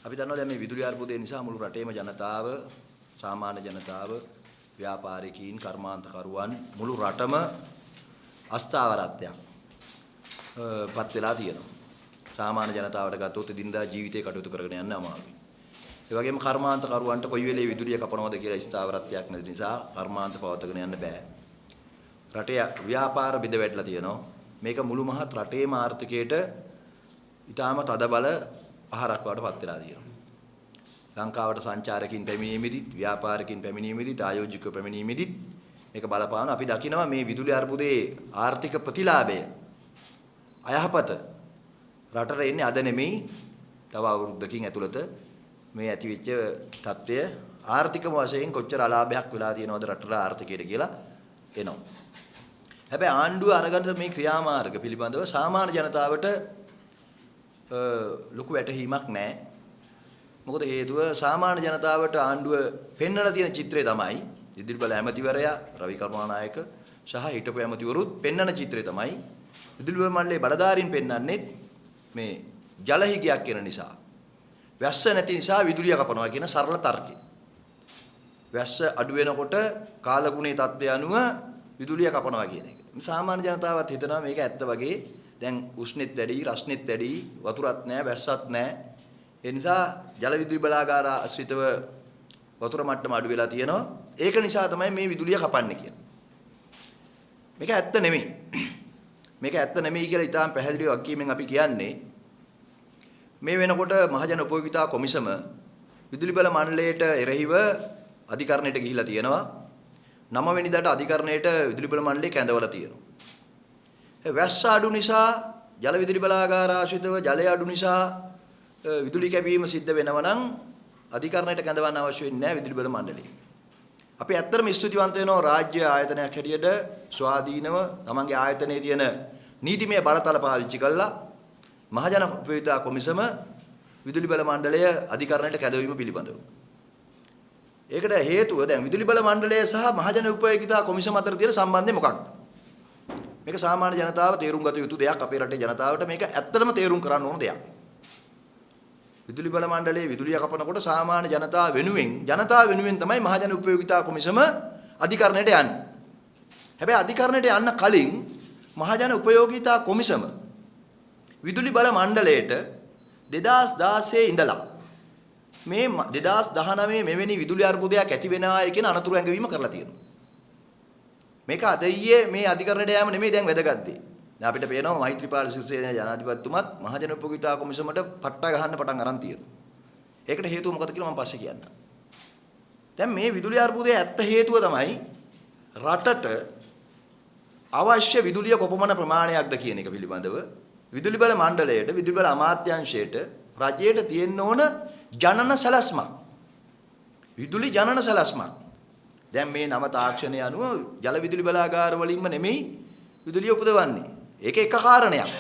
අපි දන්නවා දැන් මේ විදුලි අර්බුදය නිසා මුළු රටේම ජනතාව, සාමාන්‍ය ජනතාව, ව්‍යාපාරිකයින්, කර්මාන්තකරුවන් මුළු රටම අස්ථාවරත්වයක් පත් වෙලා තියෙනවා. සාමාන්‍ය ජනතාවට ගත්තොත් දිනදා ජීවිතේ කටයුතු කරගෙන යන්න අමාරුයි. ඒ වගේම කර්මාන්තකරුවන්ට කොයි වෙලේ විදුලිය කපනවද කියලා ස්ථාවරත්වයක් නැති නිසා කර්මාන්ත පවත්වාගෙන යන්න බෑ. රටේ ව්‍යාපාර බිඳ වැටලා තියෙනවා. මේක මුළු මහත් රටේම ආර්ථිකයට ඊටාම තදබල පහරක් වඩපත් වෙලා තියෙනවා. ලංකාවට සංචාරකින් පැමිණීමේදීත්, ව්‍යාපාරිකින් පැමිණීමේදීත්, ආයෝජකයෝ පැමිණීමේදීත් මේක බලපාන අපි දකිනවා මේ විදුලි අර්බුදයේ ආර්ථික ප්‍රතිලාභය අයහපත රටට එන්නේ අද නෙමෙයි තව අවුරුද්දකින් ඇතුළත මේ ඇතිවෙච්ච තත්ත්වය ආර්ථිකම වශයෙන් කොච්චර අලාභයක් වෙලා තියෙනවද රටට ආර්ථිකයට කියලා එනවා. හැබැයි ආණ්ඩුව අරගන්න මේ ක්‍රියාමාර්ග පිළිබඳව සාමාන්‍ය ජනතාවට ලොකු වැටහීමක් නැහැ. මොකද හේතුව සාමාන්‍ය ජනතාවට ආණ්ඩුව පෙන්වලා තියෙන චිත්‍රය තමයි විදුලි බල ඇමතිවරයා රවි කරුණානායක සහ හිටපු ඇමතිවරුත් පෙන්වන චිත්‍රය තමයි විදුලි බල මණ්ඩලයේ බලධාරීන් පෙන්වන්නේ මේ ජලහිගයක් වෙන නිසා වැස්ස නැති නිසා විදුලිය කපනවා කියන සරල තර්කය. වැස්ස අඩු වෙනකොට කාලගුණයේ තත්ත්වය අනුව විදුලිය කපනවා කියන එක. සාමාන්‍ය ජනතාවත් හිතනවා මේක ඇත්ත වගේ. දැන් උෂ්ණෙත් වැඩි, රස්නෙත් වැඩි, වතුරත් නැහැ, වැස්සත් නැහැ. ඒ නිසා ජල විදුලි බලාගාර ආශ්‍රිතව වතුර මට්ටම අඩු වෙලා තියෙනවා. ඒක නිසා තමයි මේ විදුලිය කපන්නේ කියන්නේ. මේක ඇත්ත නෙමෙයි. මේක ඇත්ත නෙමෙයි කියලා ඉතාම පැහැදිලිව වගකීමෙන් අපි කියන්නේ. මේ වෙනකොට මහජන උපයෝගිතා කොමිසම විදුලි බල මණ්ඩලයට එරෙහිව අධිකරණයට ගිහිලා තියෙනවා. 9 වෙනිදාට අධිකරණයට විදුලි බල මණ්ඩලය කැඳවලා තියෙනවා. වැස්ස අඩු නිසා ජල විදුලි බලාගාර ආශ්‍රිතව ජලය අඩු නිසා විදුලි කැපීම සිද්ධ වෙනවා නම් අධිකරණයට කැඳවන්න අවශ්‍ය වෙන්නේ නැහැ විදුලි බල මණ්ඩලය. අපි ඇත්තටම ස්තුතිවන්ත වෙනවා රාජ්‍ය ආයතනයක් හැටියට ස්වාධීනව තමන්ගේ ආයතනයේ තියෙන නීතිමය බලතල පාවිච්චි කළා මහජන උපයෝගිතා කොමිසම විදුලි බල මණ්ඩලය අධිකරණයට කැඳවීම පිළිබඳව. ඒකට හේතුව දැන් විදුලි බල මණ්ඩලය සහ මහජන උපයෝගිතා කොමිසම අතර තියෙන සම්බන්ධය මොකක්ද? මේක සාමාන්‍ය ජනතාව තේරුම් ගත යුතු දෙයක්. අපේ රටේ ජනතාවට මේක ඇත්තටම තේරුම් කරන්න ඕන දෙයක්. විදුලි බල මණ්ඩලයේ විදුලිය කපනකොට සාමාන්‍ය ජනතාව වෙනුවෙන් තමයි මහජන උපයෝගිතා කොමිසම අධිකරණයට යන්නේ. හැබැයි අධිකරණයට යන්න කලින් මහජන උපයෝගිතා කොමිසම විදුලි බල මණ්ඩලයට 2016 ඉඳලා මේ 2019 මෙවැනි විදුලි අර්බුදයක් ඇති වෙනවා කියන අනතුරු ඇඟවීම කරලා තියෙනවා. මේක අද ඊයේ මේ අධිකරණයට යෑම නෙමෙයි දැන් වැදගත් දේ. දැන් අපිට පේනවා මෛත්‍රීපාල සිරිසේන ජනාධිපතිතුමත් මහජන උපයෝගිතා කොමිසමට පට්ට ගහන්න පටන් අරන් තියෙනවා. ඒකට හේතුව මොකද කියලා මම පස්සේ කියන්නම්. දැන් මේ විදුලි අර්බුදයේ ඇත්ත හේතුව තමයි රටට අවශ්‍ය විදුලිය කොපමණ ප්‍රමාණයක්ද කියන එක පිළිබඳව විදුලි බල මණ්ඩලයට විදුලි බල අමාත්‍යාංශයට රජයට තියෙන්න ඕන ජනන සැලැස්මක්. විදුලි ජනන සැලැස්මක්. දැන් මේ නව තාක්ෂණය අනුව ජල විදුලි බලාගාර වලින්ම නෙමෙයි විදුලිය උපදවන්නේ. ඒක එක කාරණයක්.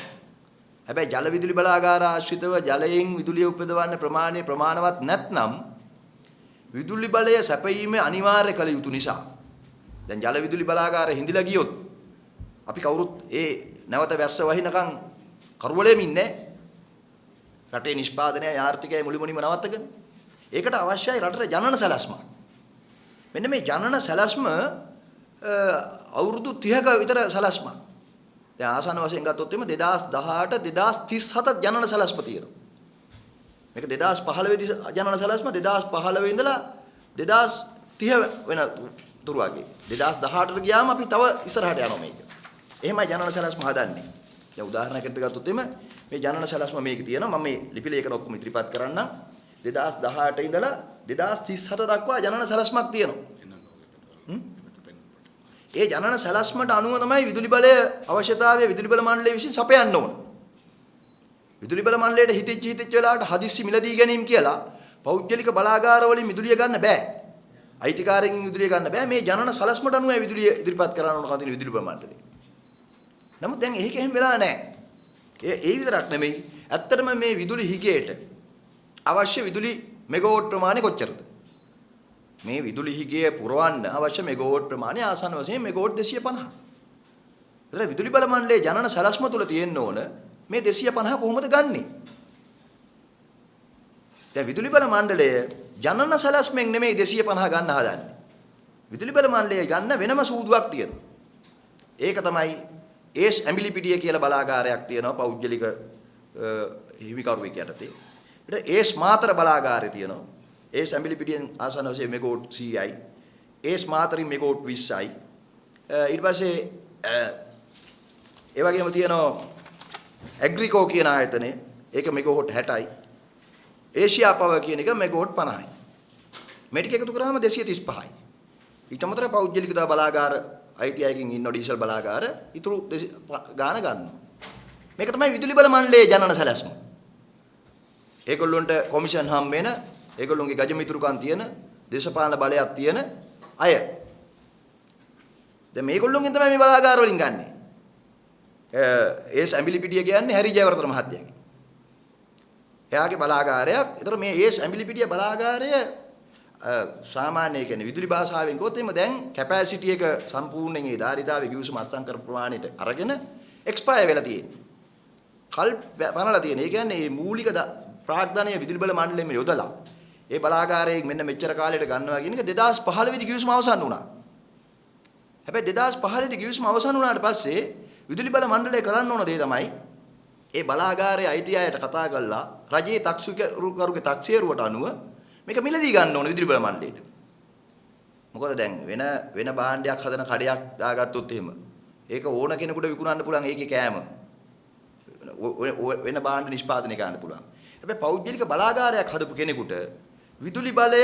හැබැයි ජල විදුලි බලාගාර ආශ්‍රිතව ජලයෙන් විදුලිය උපදවන්න ප්‍රමාණවත් නැත්නම් විදුලි බලය සැපයීමේ අනිවාර්ය කළ යුතු නිසා දැන් ජල විදුලි බලාගාර හිඳිලා ගියොත් අපි කවුරුත් ඒ නැවත වැස්ස වහිනකම් කරුවලෙම ඉන්නේ රටේ නිෂ්පාදනය ආර්ථිකය මුලින්ම නවත්තගෙන. ඒකට අවශ්‍යයි රටට ජනන සැලැස්ම. මෙන්න මේ ජනන සැලැස්ම අවුරුදු 30ක විතර සැලැස්ම. දැන් ආසන්න වශයෙන් ගත්තොත් එimhe 2018 2037 ජනන සැලැස්ම තියෙනවා. මේක 2015 දී ජනන සැලැස්ම 2015 ඉඳලා 2030 වෙන තුරු වගේ. 2018ට ගියාම අපි තව ඉස්සරහට යනවා මේක. එහෙමයි ජනන සැලැස්ම හදන්නේ. දැන් උදාහරණයකට ගත්තොත් එimhe මේ ජනන සැලැස්ම මේක තියෙනවා. මම මේ ලිපි ලේඛන ඔක්කොම ඉදිරිපත් කරන්නම්. 2018 ඉඳලා 2037 දක්වා ජනන සැලැස්මක් තියෙනවා. ඒ ජනන සැලැස්මට අනුව තමයි විදුලි බලය අවශ්‍යතාවය විදුලි බල මණ්ඩලය විසින් සපයන්න ඕන. විදුලි බල මණ්ඩලයට හිතෙච්ච වෙලාවට හදිස්සි මිලදී ගැනීම කියලා පෞද්ගලික බලාගාර වලින් විදුලිය ගන්න බෑ. අයිතිකාරයෙන් විදුලිය ගන්න බෑ. මේ ජනන සැලැස්මට අනුව විදුලිය ඉදිරිපත් කරන්න ඕන කදින විදුලි බල මණ්ඩලය. නමුත් දැන් ඒක එහෙම වෙලා නැහැ. ඒ විතරක් නෙමෙයි. ඇත්තටම මේ විදුලි හිගේට අවශ්‍ය විදුලි මෙගාවොට් ප්‍රමාණය කොච්චරද? මේ විදුලි හිගය පුරවන්න අවශ්‍ය මෙගාවොට් ප්‍රමාණය ආසන්න වශයෙන් මෙගාවොට් 250. ඒතර විදුලි බල මණ්ඩලයේ ජනන සැලැස්ම තුල තියෙන්න ඕන මේ 250 කොහොමද ගන්නෙ? දැන් විදුලි බල මණ්ඩලය ජනන සැලැස්මෙන් නෙමෙයි 250 ගන්න හදන්නේ. විදුලි බල මණ්ඩලය ගන්න වෙනම සූදුවක් තියෙනවා. ඒක තමයි ඒස් ඇඹිලිපිටිය කියලා බලාගාරයක් තියෙනවා පෞද්ගලික හිමිකරුවෙක් යටතේ. ඊට ඒස් මාතර බලාගාරය තියෙනවා. ඒස් ඇඹිලිපිටියෙන් ආසන්න වශයෙන් මෙගාවොට් 100යි. ඒස් මාතරින් මෙගාවොට් 20යි. ඊට පස්සේ ඒ වගේම තියෙනවා ඇග්‍රිකෝ කියන ආයතනය. ඒක මෙගාවොට් 60යි. ඒෂියා පවර් කියන එක මෙගාවොට් 50යි. මේ ටික එකතු කරාම 235යි. ඊට අමතරව පෞද්ගලික බලාගාර අයිති අයකින් ඉන්න ඩීසල් බලාගාර ඉතුරු ගාන ගන්නවා. මේක තමයි විදුලි බල මණ්ඩලයේ ජනන සැලැස්ම. ඒගොල්ලොන්ට කොමිෂන් හම් වෙන, ඒගොල්ලොන්ගේ ගජමිතුරුකම් තියෙන, දේශපාලන බලයක් තියෙන අය. දැන් මේගොල්ලොන්ගෙන් තමයි මේ බලාගාර වලින් ගන්නෙ. ඒස් ඇඹිලිපිටිය කියන්නේ හැරි ජයවර්ධන මහත්තයාගේ. එයාගේ බලාගාරයක්. ඒතර මේ ඒස් ඇඹිලිපිටිය බලාගාරය සාමාන්‍ය කියන්නේ විදුලි භාෂාවෙන් කිව්වොත් එහෙම දැන් කැපැසිටි එක සම්පූර්ණයෙන් ඒ ධාරිතාවේ ගිවිසුම අත්සන් කරපු ප්‍රමාණයට අරගෙන එක්ස්පයර් වෙලා තියෙන්නේ. කල් පනලා තියෙන්නේ. ඒ කියන්නේ මේ මූලික ප්‍රාග්ධනීය විදුලි බල මණ්ඩලයෙන් යොදලා ඒ බලාගාරයෙන් මෙන්න මෙච්චර කාලයකට ගන්නවා කියන එක 2015 දී ගිවිසුම අවසන් වුණා. හැබැයි 2015 දී ගිවිසුම අවසන් වුණාට පස්සේ විදුලි බල මණ්ඩලය කරන්න ඕන දේ තමයි ඒ බලාගාරයේ අයිති අයට කතා කරලා රජයේ තක්සේරුකරුගේ තක්සේරුවට අනුව මේක මිලදී ගන්න ඕන විදුලි බල මණ්ඩලයට. මොකද දැන් වෙන භාණ්ඩයක් හදන කඩයක් දාගත්තොත් එහෙම ඒක ඕන කෙනෙකුට විකුණන්න පුළුවන් ඒකේ කෑම. වෙන භාණ්ඩ නිෂ්පාදනය කරන්න පුළුවන්. හැබැයි පෞද්ගලික බලාගාරයක් හදපු කෙනෙකුට විදුලි බලය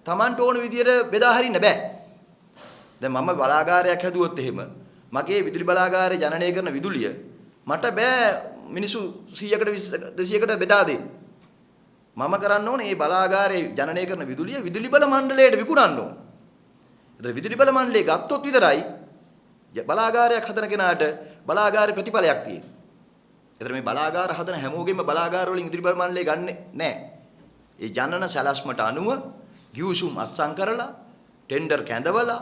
Tamanට ඕන විදියට බෙදා හරින්න බෑ. දැන් මම බලාගාරයක් හැදුවොත් එහෙම මගේ විදුලි බලාගාරයේ ජනනය කරන විදුලිය මට බෑ මිනිසු 100කට 200කට බෙදා දෙන්න. මම කරන්න ඕනේ මේ බලාගාරයේ ජනනය කරන විදුලිය විදුලි බල මණ්ඩලයට විකුණන්න ඕන. ඒතර විදුලි බල මණ්ඩලය ගත්තොත් විතරයි බලාගාරයක් හදන කෙනාට බලාගාරේ ප්‍රතිඵලයක් තියෙන්නේ. ඒතර මේ බලාගාර හදන හැමෝගෙම බලාගාර වලින් විදුලි බල මණ්ඩලය ගන්නෙ නැහැ. ඒ ජනන සැලැස්මට අනුව ගිවිසුම් අත්සන් කරලා ටෙන්ඩර් කැඳවලා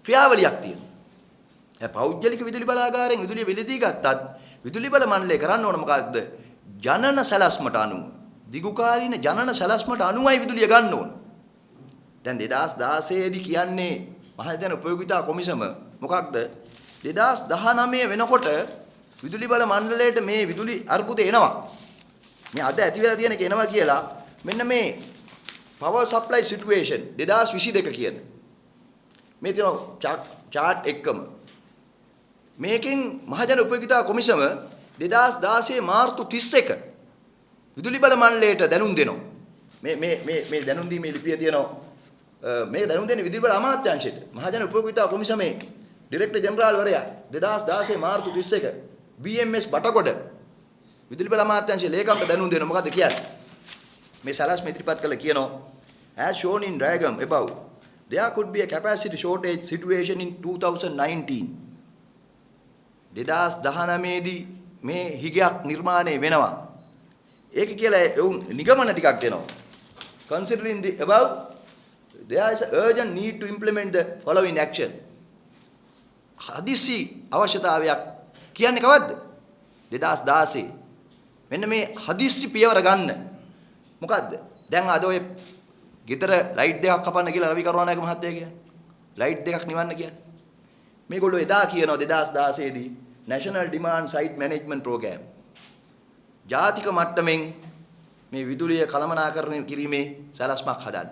ක්‍රියාවලියක් තියෙනවා. ඒ පෞද්ගලික විදුලි බලාගාරයෙන් විදුලිය වෙලදී ගත්තත් විදුලි බල මණ්ඩලය කරන්න ඕන මොකද්ද? ජනන සැලැස්මට අනුව දිගුකාලීන ජනන සැලැස්මට අනුවයි විදුලිය ගන්න ඕන. දැන් 2016 දී කියන්නේ මහජන උපයෝගිතා කොමිසම මොකක්ද? 2019 වෙනකොට විදුලි බල මණ්ඩලයට මේ විදුලි අර්බුදය එනවා. මේ අද ඇති වෙලා තියෙන එක එනවා කියලා මෙන්න මේ power supply situation 2022 කියන මේ තියෙන chart එකම මේකෙන් මහජන උපයෝගිතා කොමිසම 2016 මාර්තු 31 විදුලි බල මණ්ඩලයට දැනුම් දෙනවා. මේ දැනුම් දීමේ ලිපිය තියෙනවා. මේ දැනුම් දෙන්නේ විදුලි බල අමාත්‍යාංශයට. මහජන උපයෝගිතා කොමිසමේ ඩිරෙක්ටර් ජෙනරාල් වරයා 2016 මාර්තු 31 BMS බටකොඩ විදුලි බල අමාත්‍යාංශයේ ලේකම්ට දැනුම් දෙනවා. මොකද්ද කියන්නේ? මේ සැලැස්ම ඉදිරිපත් කළ කියනවා as shown in diagram above there could be a capacity shortage situation in 2019. 2019 දී මේ හිගයක් නිර්මාණය වෙනවා. ඒක කියලා උන් නිගමන ටිකක් දෙනවා. Considering the above, there is an urgent need to implement the following action. හදිසි අවශ්‍යතාවයක් කියන්නේ කවද්ද? 2016. මෙන්න මේ හදිසි පියවර ගන්න. මොකද්ද? දැන් අද ඔය ගෙදර ලයිට් දෙකක් කපන්න කියලා රවි කරුණානායක මහත්තයා කියන්නේ. ලයිට් දෙකක් නිවන්න කියන්නේ. මේගොල්ලෝ එදා කියනවා 2016 දී National Demand Side Management Program. ජාතික මට්ටමින් මේ විදුලිය කළමනාකරණය කිරීමේ සැලැස්මක් හදන්න.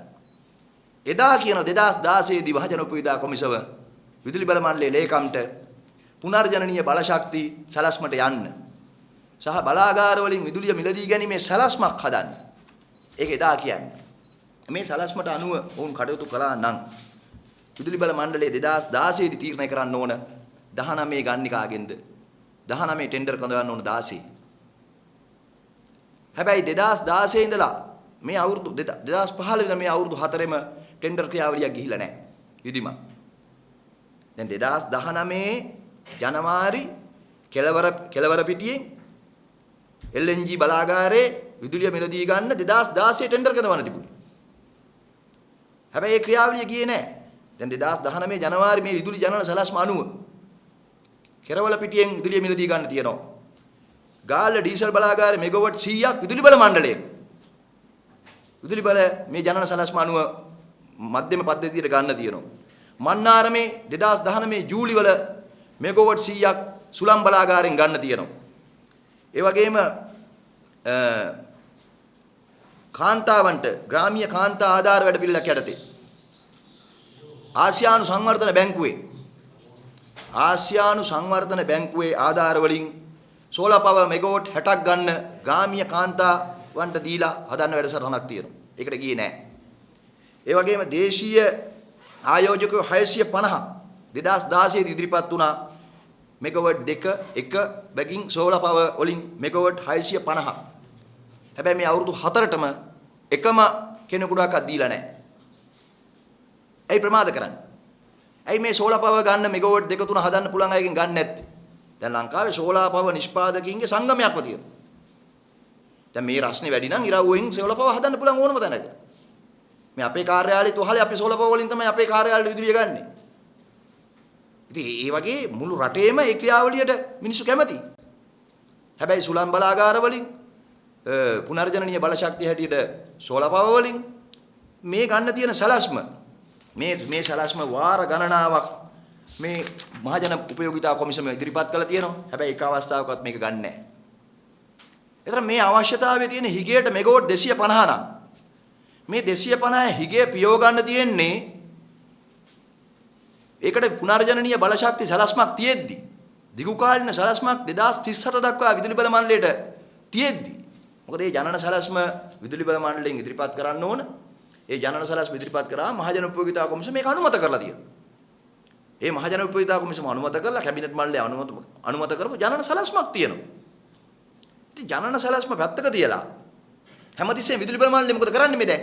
එදා කියන 2016 දී මහජන උපයෝගිතා කොමිසම විදුලි බල මණ්ඩලයේ ලේකම්ට පුනර්ජනනීය බලශක්ති සැලැස්මට යන්න සහ බලාගාර වලින් විදුලිය මිලදී ගැනීමේ සැලැස්මක් හදන්න. ඒක එදා කියන්නේ. මේ සැලැස්මට අනුව වුන් කටයුතු කළා නම් විදුලි බල මණ්ඩලයේ 2016 දී තීරණය කරන්න ඕන 19 ගන්න කාගෙන්ද? 19 ටෙන්ඩර් කඳවන්න ඕන 16. හැබැයි 2016 ඉඳලා මේ අවුරුදු 2015 ඉඳලා මේ අවුරුදු 4ෙම ටෙන්ඩර් ක්‍රියාවලියක් ගිහිලා නැහැ. විදිමත්. දැන් 2019 ජනවාරි කෙළවර පිටියෙන් LNG බලාගාරයේ විදුලිය මිලදී ගන්න 2016 ටෙන්ඩර් කඳවන්න තිබුණා. හැබැයි ඒ ක්‍රියාවලිය ගියේ නැහැ. දැන් 2019 ජනවාරි මේ විදුලි ජනන සැලැස්ම අනුව කෙරවල පිටියෙන් විදුලිය මිලදී ගන්න තියෙනවා. ගාල්ල ඩීසල් බලාගාරයේ මෙගාවොට් 100ක් විදුලි බල මණ්ඩලයේ විදුලි බල මේ ජනන සලස්ම අනුව මධ්‍යම පද්ධතියට ගන්න තියෙනවා. මන්නාරමේ 2019 ජූලි වල මෙගාවොට් 100ක් සුළං බලාගාරයෙන් ගන්න තියෙනවා. ඒ වගේම කාන්තාවන්ට ග්‍රාමීය කාන්තා ආධාර වැඩ පිළිවෙලක් යටතේ ආසියානු සංවර්ධන බැංකුවේ ආධාර වලින් සෝලාර් පවර් මෙගාවොට් 60ක් ගන්න ග්‍රාමීය කාන්තාවන්ට දීලා හදන්න වැඩසටහනක් තියෙනවා. ඒකට ගියේ නැහැ. ඒ වගේම දේශීය ආයෝජකයෝ 650 2016 ඉදිරිපත් වුණා මෙගාවොට් 1 බැගින් සෝලාර් පවර් වලින් මෙගාවොට් 650. හැබැයි මේ අවුරුදු 4ටම එකම කෙනෙකුටවත් දීලා නැහැ. ඇයි ප්‍රමාද කරන්නේ? ඇයි මේ සෝලාර් පවර් ගන්න මෙගාවොට් 2 3 හදන්න පුළුවන් අයගෙන් ගන්න නැත්තේ? දැන් ලංකාවේ සෝලාර් පවර් නිෂ්පාදකයින්ගේ සංගමයක්ම තියෙනවා. දැන් මේ රස්නේ වැඩි නම් ඉරව්වෙන් සෝලාර් පවර් හදන්න පුළුවන් ඕනම තැනක. මේ අපේ කාර්යාලයේ තොහලේ අපි සෝලාර් පවර් වලින් තමයි අපේ කාර්යාලවල විදුලිය ගන්නෙ. ඉතින් ඒ වගේ මුළු රටේම ඒ ක්‍රියාවලියට මිනිස්සු කැමතියි. හැබැයි සුළං බලාගාර වලින් පුනර්ජනනීය බලශක්තිය හැටියට සෝලාර් පවර් වලින් මේ ගන්න තියෙන සලස්ම මේ සලස්ම වාර ගණනාවක් මේ මහජන උපයෝගිතා කොමිසම ඉදිරිපත් කළා තියෙනවා. හැබැයි එක අවස්ථාවකවත් මේක ගන්න නැහැ. ඒතර මේ අවශ්‍යතාවයේ තියෙන හිගේට මෙගාවොට් 250 නම් මේ 250 හිගේ පියව ගන්න තියෙන්නේ ඒකට පුනර්ජනනීය බලශක්ති සලස්මක් තියෙද්දි දිගු කාලින සලස්මක් 2037 දක්වා විදුලි බල මණ්ඩලයට තියෙද්දි මොකද මේ ජනන සලස්ම විදුලි බල මණ්ඩලයෙන් ඉදිරිපත් කරන්න ඕන. ඒ ජනන සලස්ම ඉදිරිපත් කරා මහජන උපයෝගිතා කොමිසම මේක අනුමත කරලා තියෙනවා. ඒ මහජන උපයෝගිතා කොමිසම අනුමත කරලා කැබිනට් මණ්ඩලය අනුමත කරපු ජනන සලස්මක් තියෙනවා. ඉතින් ජනන සලස්ම පැත්තක තියලා හැමතිස්සෙම විදුලි බල මණ්ඩලය මොකද කරන්නේ මේ දැන්?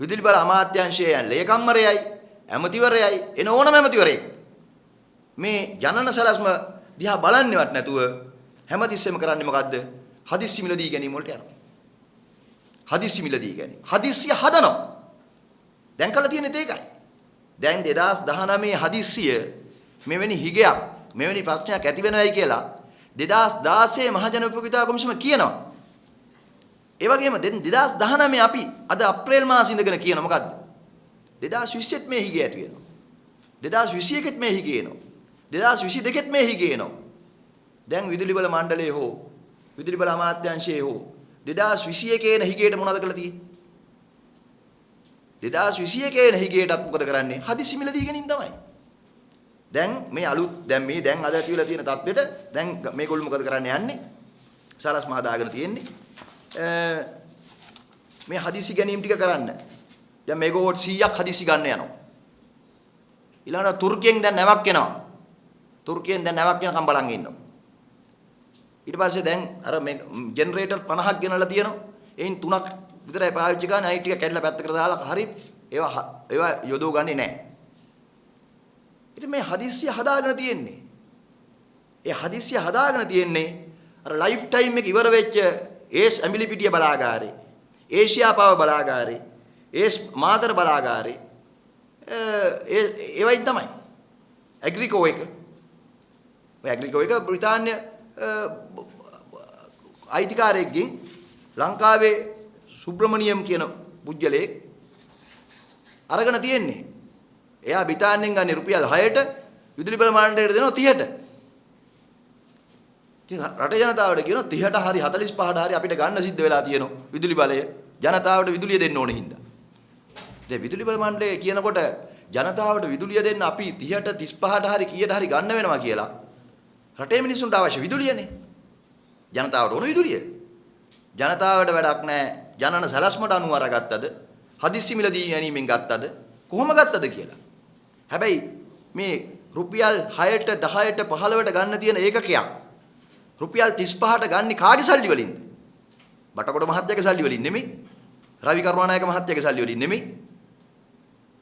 විදුලි බල අමාත්‍යාංශයේ ලේකම්වරයයි ඇමතිවරයයි එන ඕනම ඇමතිවරයෙක් මේ ජනන සලස්ම දිහා බලන්නේවත් නැතුව හැමතිස්සෙම කරන්නේ මොකද්ද? හදිස්සි මිලදී ගැනීම වලට යනවා. හදිස්සි මිලදී ගැනීම. හදිස්සිය හදනවා. දැන් කළා තියෙන්නේ ඒකයි. දැන් 2019 හදිස්සිය මෙවැනි හිගයක් මෙවැනි ප්‍රශ්නයක් ඇති වෙනවයි කියලා 2016 මහජන උපයෝගිතා කොමිසම කියනවා. ඒ වගේම 2019 අපි අද අප්‍රේල් මාසෙ ඉඳගෙන කියන මොකද්ද? 2020ත් මේ හිගය ඇති වෙනවා. 2021ත් මේ හිගය එනවා. 2022ත් මේ හිගය එනවා. දැන් විදුලි බල මණ්ඩලයේ හෝ විදුලි බල අමාත්‍යාංශයේ හෝ 2021 එන හිගේට මොනවද කරලා තියෙන්නේ? 2021 එන හිගේටත් මොකද කරන්නේ? හදිසි මිලදී ගැනීම තමයි. දැන් මේ අලුත් දැන් අද ඇති වෙලා තියෙන තත්ත්වෙට දැන් මේගොල්ලෝ මොකද කරන්න යන්නේ? සලස්ම හදාගෙන තියෙන්නේ. මේ හදිසි ගැනීම ටික කරන්න. දැන් මෙගාවොට් 100ක් හදිසි ගන්න යනවා. ඊළඟට තුර්කියෙන් දැන් නැවක් එනවා. තුර්කියෙන් දැන් නැවක් එනකම් බලන් ඉන්නවා. ඊට පස්සේ දැන් අර මේ ජෙනරේටර් 50ක් ගෙනලා තියෙනවා. එයින් 3ක් විතරයි පාවිච්චි කරන්නේ. අනිත් ටික කැඩලා පැත්තකට දාලා හරි ඒවා යොදව ගන්නේ නැහැ. ඉතින් මේ හදිස්සිය හදාගෙන තියෙන්නේ. ඒ හදිස්සිය හදාගෙන තියෙන්නේ අර ලයිෆ් ටයිම් එක ඉවර වෙච්ච ඒස් ඇඹිලිපිටිය බලාගාරේ, ඒෂියා පව බලාගාරේ, ඒස් මාතර බලාගාරේ ඒවයින් තමයි. ඇග්‍රිකෝ එක. ඔය ඇග්‍රිකෝ එක බ්‍රිතාන්‍ය අයිතිකාරයෙක්ගෙන් ලංකාවේ සුබ්‍රමණියම් කියන පුජ්‍යලෙක් අරගෙන තියෙන්නේ. එයා බ්‍රිතාන්‍යයෙන් ගන්නේ රුපියල් 6ට විදුලි බල මණ්ඩලයට දෙනවා 30ට. ඉතින් රට ජනතාවට කියනවා 30ට හරි 45ට හරි අපිට ගන්න සිද්ධ වෙලා තියෙනවා විදුලි බලය. ජනතාවට විදුලිය දෙන්න ඕන හින්දා. දැන් විදුලි බල මණ්ඩලය කියනකොට ජනතාවට විදුලිය දෙන්න අපි 30ට 35ට හරි කීයට හරි ගන්න වෙනවා කියලා. රටේ මිනිස්සුන්ට අවශ්‍ය විදුලියනේ. ජනතාවට ඕන විදුලිය. ජනතාවට වැඩක් නැහැ. ජනන සලස්මට අනුව අරගත්තද? හදිස්සි මිලදී ගැනීමෙන් ගත්තද? කොහොම ගත්තද කියලා. හැබැයි මේ රුපියල් 6ට 10ට 15ට ගන්න තියෙන ඒකකයක් රුපියල් 35ට ගන්න කාගේ සල්ලි වලින්ද? බටකොඩ මහත්තයාගේ සල්ලි වලින් නෙමෙයි. රවි කරුණානායක මහත්තයාගේ සල්ලි වලින් නෙමෙයි.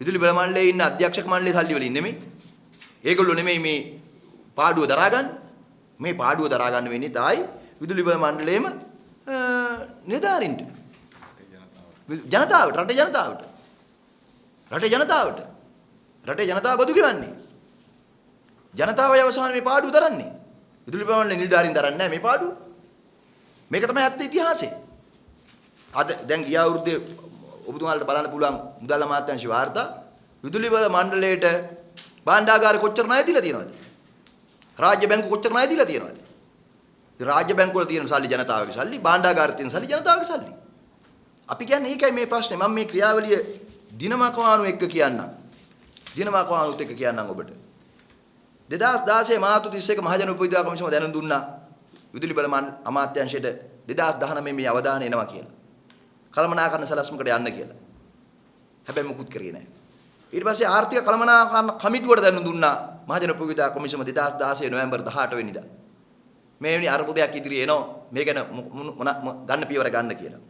විදුලි බල මණ්ඩලයේ ඉන්න අධ්‍යක්ෂක මණ්ඩලයේ සල්ලි වලින් නෙමෙයි. ඒගොල්ලෝ නෙමෙයි මේ පාඩුව දරාගන්න. මේ පාඩුව දරාගන්න වෙන්නේ තායි විදුලි බල මණ්ඩලයේම නිලධාරීන්ට. ජනතාවට රටේ ජනතාවට. රටේ ජනතාවට. රටේ ජනතාව බදු ගෙවන්නේ. ජනතාවයි අවසානයේ මේ පාඩුව දරන්නේ. විදුලි බල මණ්ඩලයේ නිලධාරීන් දරන්නේ නැහැ මේ පාඩුව. මේක තමයි ඇත්ත ඉතිහාසය. අද දැන් ගිය අවුරුද්දේ ඔබතුමාලට බලන්න පුළුවන් මුදල් අමාත්‍යාංශ වාර්තා විදුලි බල මණ්ඩලයට භාණ්ඩාගාර කොච්චර ණය දීලා තියෙනවද? රාජ්‍ය බැංකු කොච්චර ණය දීලා තියෙනවද? රාජ්‍ය බැංකු වල තියෙන සල්ලි ජනතාවගේ සල්ලි, භාණ්ඩාගාරේ තියෙන සල්ලි ජනතාවගේ සල්ලි. අපි කියන්නේ ඒකයි මේ ප්‍රශ්නේ. මම මේ ක්‍රියාවලිය දිනමකවානු එක්ක කියන්නම්. දිනමකවානුත් එක්ක කියන්නම් ඔබට. 2016 මාර්තු 31 මහජන උපවිද්‍යා කොමිසම දැනුම් දුන්නා විදුලි බල අමාත්‍යාංශයට 2019 මේ අවධානය එනවා කියලා. කළමනාකරණ සැලැස්මකට යන්න කියලා. හැබැයි මුකුත් කරේ නැහැ. ඊට පස්සේ ආර්ථික කළමනාකරණ කමිටුවට දැනුම් දුන්නා මහජන උපවිද්‍යා කොමිසම 2016 නොවැම්බර් 18 වෙනිදා. මේ වෙනි අර්බුදයක් ඉදිරියේ එනවා. මේ ගැන ගන්න පියවර ගන්න කියලා.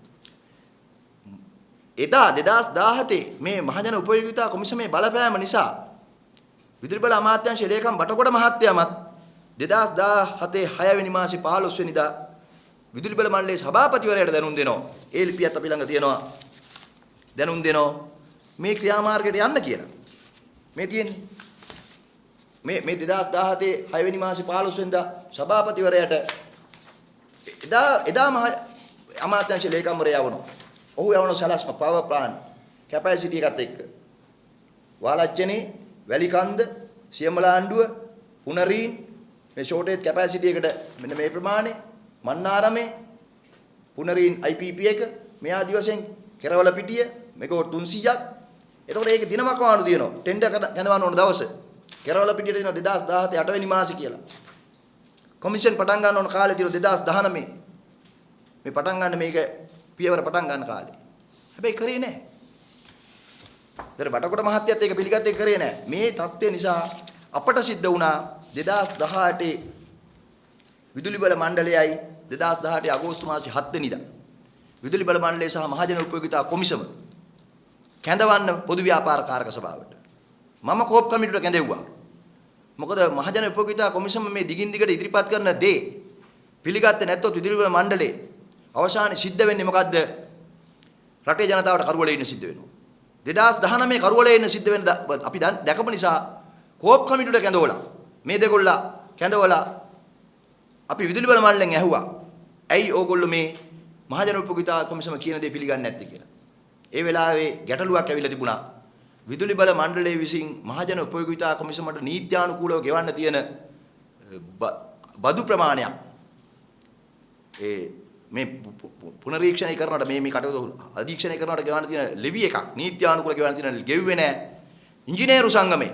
එදා 2017 මේ මහජන උපයෝගිතා කොමිසමේ බලපෑම නිසා විදුලි බල අමාත්‍යාංශ ලේකම් බටකොඩ මහත්තයාමත් 2017 6 වෙනි මාසේ 15 වෙනිදා විදුලි බල මණ්ඩලයේ සභාපතිවරයාට දැනුම් දෙනවා. ඒ ලිපියත් අපි ළඟ තියෙනවා. දැනුම් දෙනවා මේ ක්‍රියාමාර්ගයට යන්න කියලා. මේ තියෙන්නේ. මේ 2017 6 වෙනි මාසේ 15 වෙනිදා සභාපතිවරයාට එදා මහ අමාත්‍යාංශ ලේකම්වරයා වුණා. ඔහු යවන සැලැස්ම පවර් ප්ලාන්ට් කැපැසිටි එකත් එක්ක වාලච්චනේ වැලිකන්ද සියඹලාණ්ඩුව පුනරීන් මේ ෂෝටේජ් කැපැසිටි එකට මෙන්න මේ ප්‍රමාණය මන්නාරමේ පුනරීන් IPP එක මේ ආදි වශයෙන් කෙරවල පිටිය මෙගාවොට් 300ක්. එතකොට ඒකේ දිනමකවානු දිනනවා ටෙන්ඩර් කැඳවන්න ඕන දවස කෙරවල පිටියට දිනනවා 2017 8 වෙනි මාසේ කියලා. කොමිෂන් පටන් ගන්න ඕන කාලේ දිනන 2019 මේ පටන් ගන්න මේක පියවර පටන් ගන්න කාලේ. හැබැයි කරේ නැහැ. දර බටකොඩ මහත්තයත් ඒක පිළිගත්තේ කරේ නැහැ. මේ தත්ත්වය නිසා අපට සිද්ධ වුණා 2018 විදුලි බල මණ්ඩලයයි 2018 අගෝස්තු මාසේ 7 වෙනිදා විදුලි බල මණ්ඩලය සහ මහජන උපයෝගිතා කොමිසම කැඳවන්න පොදු ව්‍යාපාර කාරක සභාවට. මම කෝප් කමිටුවට කැඳෙව්වා. මොකද මහජන උපයෝගිතා කොමිසම මේ දිගින් දිගට ඉදිරිපත් කරන දේ පිළිගත්තේ නැත්නම් විදුලි බල මණ්ඩලේ අවසානයේ සිද්ධ වෙන්නේ මොකද්ද? රටේ ජනතාවට කරුවලේ ඉන්න සිද්ධ වෙනවා. 2019 කරුවලේ ඉන්න සිද්ධ වෙන අපි දැකපු නිසා කෝප් කමිටුවට කැඳවලා මේ දෙකොල්ලා කැඳවලා අපි විදුලි බල මණ්ඩලෙන් ඇහුවා. ඇයි ඕගොල්ලෝ මේ මහජන උපයෝගිතා කොමිසම කියන දේ පිළිගන්නේ නැත්තේ කියලා. ඒ වෙලාවේ ගැටලුවක් ඇවිල්ලා තිබුණා. විදුලි බල මණ්ඩලයේ විසින් මහජන උපයෝගිතා කොමිසමට නීත්‍යානුකූලව ගෙවන්න තියෙන බදු ප්‍රමාණයක් මේ පුනරීක්ෂණය කරනකොට මේ කටයුතු අධීක්ෂණය කරනකොට ගෙවන්න තියෙන ලෙවි එකක් නීත්‍යානුකූලව ගෙවන්න තියෙන ගෙව්වේ නැහැ. ඉංජිනේරු සංගමේ